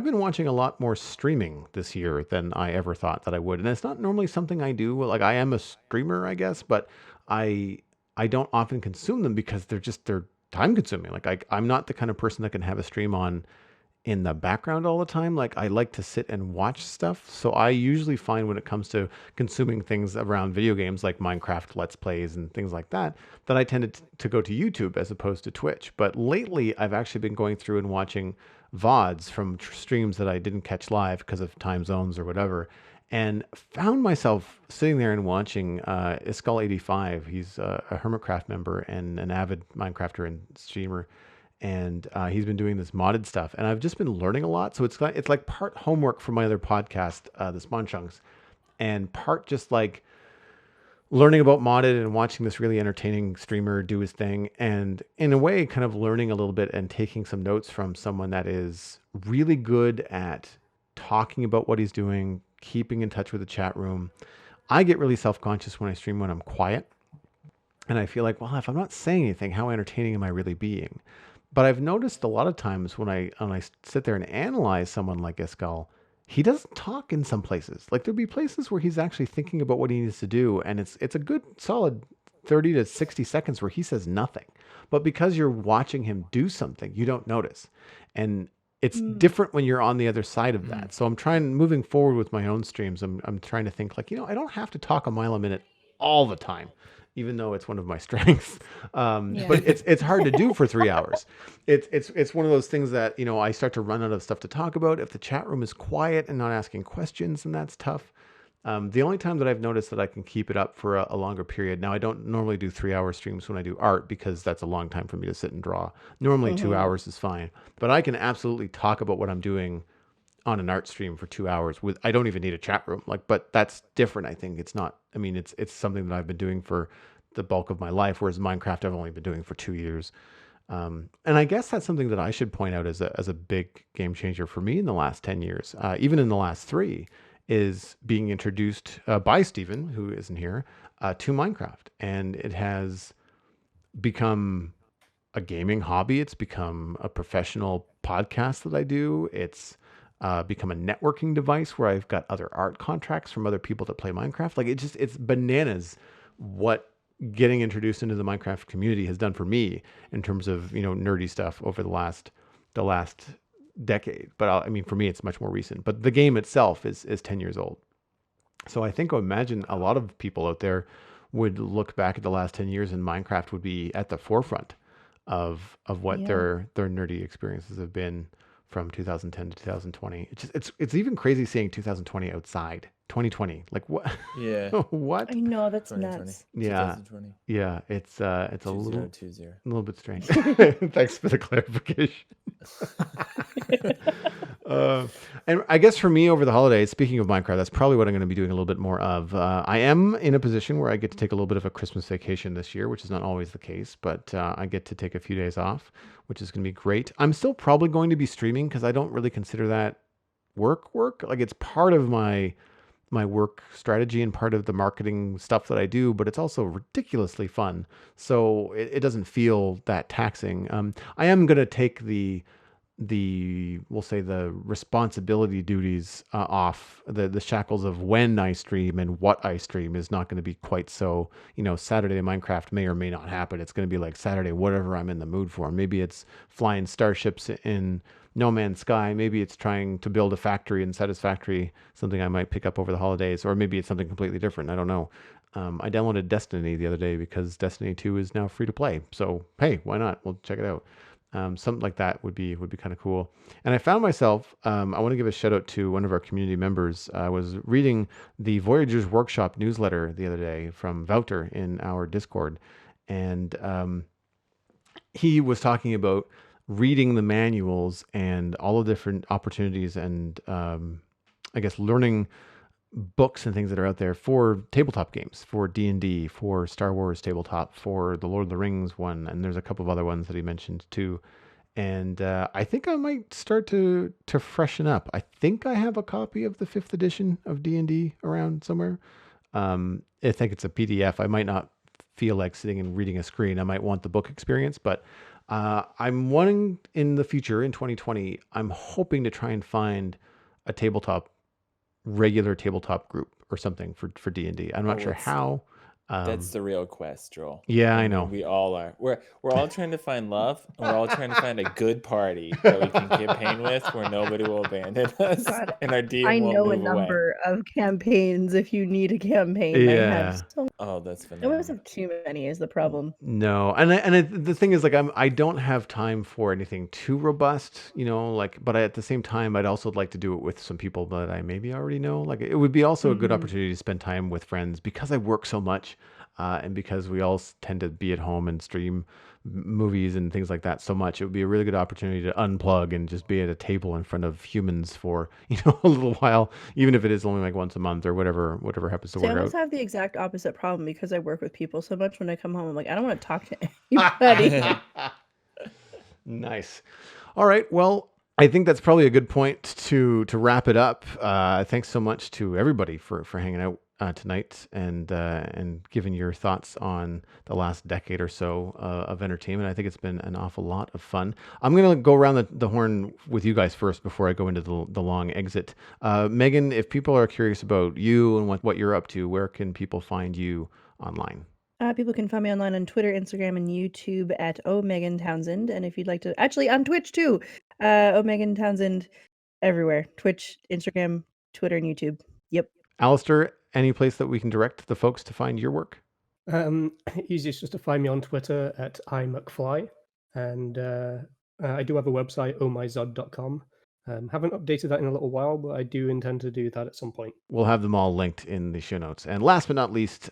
been watching a lot more streaming this year than I ever thought that I would. And it's not normally something I do. Like I am a streamer, I guess, but I don't often consume them because they're time consuming. Like I'm not the kind of person that can have a stream on in the background all the time. Like I like to sit and watch stuff. So I usually find when it comes to consuming things around video games like Minecraft Let's Plays and things like that, that I tended to go to YouTube as opposed to Twitch. But lately I've actually been going through and watching VODs from streams that I didn't catch live because of time zones or whatever. And found myself sitting there and watching Skull85. He's a Hermitcraft member and an avid Minecrafter and streamer, and he's been doing this modded stuff, and I've just been learning a lot. So it's like part homework for my other podcast, the Spawn Chunks, and part just like learning about modded and watching this really entertaining streamer do his thing, and in a way kind of learning a little bit and taking some notes from someone that is really good at talking about what he's doing, keeping in touch with the chat room. I get really self-conscious when I stream when I'm quiet, and I feel like, well, if I'm not saying anything, how entertaining am I really being? But I've noticed a lot of times when I sit there and analyze someone like Iskall, he doesn't talk in some places. Like there'll be places where he's actually thinking about what he needs to do, and it's a good solid 30 to 60 seconds where he says nothing. But because you're watching him do something, you don't notice. And it's different when you're on the other side of that. So moving forward with my own streams, I'm trying to think like, I don't have to talk a mile a minute all the time, even though it's one of my strengths. But it's hard to do for 3 hours. It's one of those things that, I start to run out of stuff to talk about. If the chat room is quiet and not asking questions, then that's tough. The only time that I've noticed that I can keep it up for a longer period. Now, I don't normally do 3-hour streams when I do art because that's a long time for me to sit and draw. Normally 2 hours is fine, but I can absolutely talk about what I'm doing on an art stream for 2 hours I don't even need a chat room. But that's different. I think it's not, it's something that I've been doing for the bulk of my life, whereas Minecraft I've only been doing for 2 years. And I guess that's something that I should point out as a big game changer for me in the last 10 years, even in the last 3, is being introduced by Steven, who isn't here, to Minecraft. And it has become a gaming hobby. It's become a professional podcast that I do. It's become a networking device where I've got other art contracts from other people that play Minecraft. Like it's bananas what getting introduced into the Minecraft community has done for me in terms of, nerdy stuff over the last decade. But for me, it's much more recent, but the game itself is 10 years old. So I imagine a lot of people out there would look back at the last 10 years and Minecraft would be at the forefront of what their nerdy experiences have been from 2010 to 2020. It's even crazy saying 2020 outside. 2020, like what? Yeah. What? I know, that's 2020. nuts. Yeah. 2020. Yeah, it's a little 2020. bit strange. Thanks for the clarification. And I guess for me over the holidays, speaking of Minecraft, that's probably what I'm going to be doing a little bit more of. I am in a position where I get to take a little bit of a Christmas vacation this year, which is not always the case, but I get to take a few days off, which is going to be great. I'm still probably going to be streaming because I don't really consider that work. Like it's part of my work strategy and part of the marketing stuff that I do, but it's also ridiculously fun. So it doesn't feel that taxing. I am going to take we'll say the responsibility duties off. The shackles of when I stream and what I stream is not going to be quite so, Saturday Minecraft may or may not happen. It's going to be like Saturday, whatever I'm in the mood for. Maybe it's flying starships in No Man's Sky. Maybe it's trying to build a factory in Satisfactory, something I might pick up over the holidays, or maybe it's something completely different. I don't know. I downloaded Destiny the other day because Destiny 2 is now free to play. So, hey, why not? We'll check it out. Something like that would be kind of cool. And I found myself, I want to give a shout out to one of our community members. I was reading the Voyagers Workshop newsletter the other day from Wouter in our Discord. And he was talking about reading the manuals and all the different opportunities and I guess learning books and things that are out there for tabletop games, for D&D, for Star Wars tabletop, for the Lord of the Rings one, and there's a couple of other ones that he mentioned too. And I think I might start to freshen up. I think I have a copy of the 5th edition of D&D around somewhere. I think it's a PDF. I might not feel like sitting and reading a screen. I might want the book experience, but I'm wanting in the future, in 2020, I'm hoping to try and find a regular tabletop group or something for D&D. I'm not sure how. That's the real quest, Joel. Yeah, I know. We all are. We're all trying to find love, and we're all trying to find a good party that we can campaign with, where nobody will abandon us, God, and our DM I won't know a move away. number of campaigns if you need a campaign. I Yeah. have so Oh, that's I phenomenal. almost have too many is the problem. No, the thing is, like, I don't have time for anything too robust, but at the same time, I'd also like to do it with some people that I maybe already know. Like, it would be also a good opportunity to spend time with friends because I work so much, and because we all tend to be at home and stream movies and things like that so much. It would be a really good opportunity to unplug and just be at a table in front of humans for a little while, even if it is only like once a month or whatever happens to So I work out. almost have the exact opposite problem because I work with people so much. When I come home, I'm like, I don't want to talk to anybody. Nice. All right. Well, I think that's probably a good point to wrap it up. Thanks so much to everybody for hanging out tonight and giving your thoughts on the last decade or so of entertainment. I think it's been an awful lot of fun. I'm going to go around the horn with you guys first before I go into the long exit. Megan, if people are curious about you and what you're up to, where can people find you online? People can find me online on Twitter, Instagram, and YouTube at Megan Townshend. And if you'd like to, actually on Twitch too, Megan Townshend everywhere. Twitch, Instagram, Twitter, and YouTube. Yep. Alastair, any place that we can direct the folks to find your work? Easiest just to find me on Twitter at imcfly. And I do have a website, ohmyzod.com. Haven't updated that in a little while, but I do intend to do that at some point. We'll have them all linked in the show notes. And last but not least,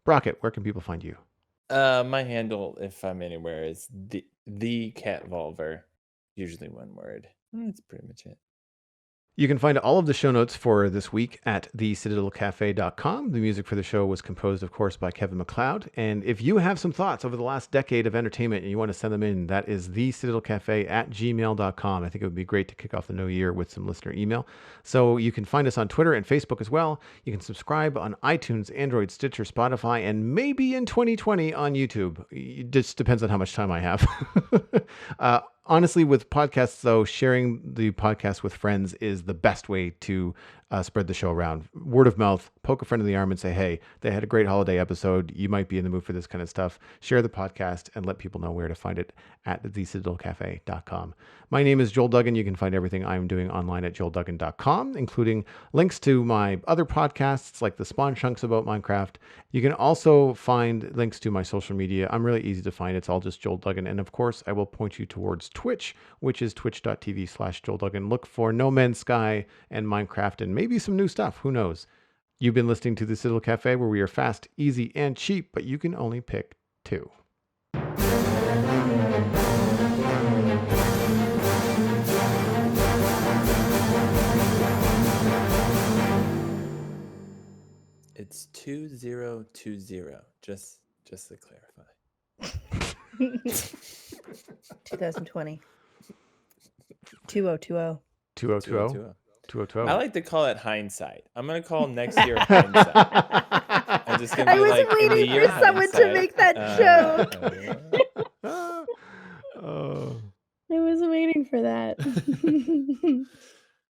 Brockett, where can people find you? My handle, if I'm anywhere, is the Cat Volver, usually one word. That's pretty much it. You can find all of the show notes for this week at thecitadelcafe.com. The music for the show was composed, of course, by Kevin MacLeod. And if you have some thoughts over the last decade of entertainment and you want to send them in, that is thecitadelcafe@gmail.com. I think it would be great to kick off the new year with some listener email. So you can find us on Twitter and Facebook as well. You can subscribe on iTunes, Android, Stitcher, Spotify, and maybe in 2020 on YouTube. It just depends on how much time I have. Honestly, with podcasts, though, sharing the podcast with friends is the best way to spread the show around. Word of mouth, poke a friend in the arm and say, hey, they had a great holiday episode. You might be in the mood for this kind of stuff. Share the podcast and let people know where to find it at thecitadelcafe.com. My name is Joel Duggan. You can find everything I'm doing online at joelduggan.com, including links to my other podcasts like the Spawn Chunks about Minecraft. You can also find links to my social media. I'm really easy to find. It's all just Joel Duggan. And of course, I will point you towards Twitch, which is twitch.tv/Joel Duggan. Look for No Man's Sky and Minecraft and maybe some new stuff. Who knows? You've been listening to the Citadel Cafe, where we are fast, easy, and cheap, but you can only pick two. It's 2020. Just to clarify. 2020. 2020. 2020. 2020. I like to call it hindsight. I'm gonna call next year hindsight. I'm just gonna I be wasn't like, in the waiting year for someone to hindsight, make that joke. Oh. I was waiting for that.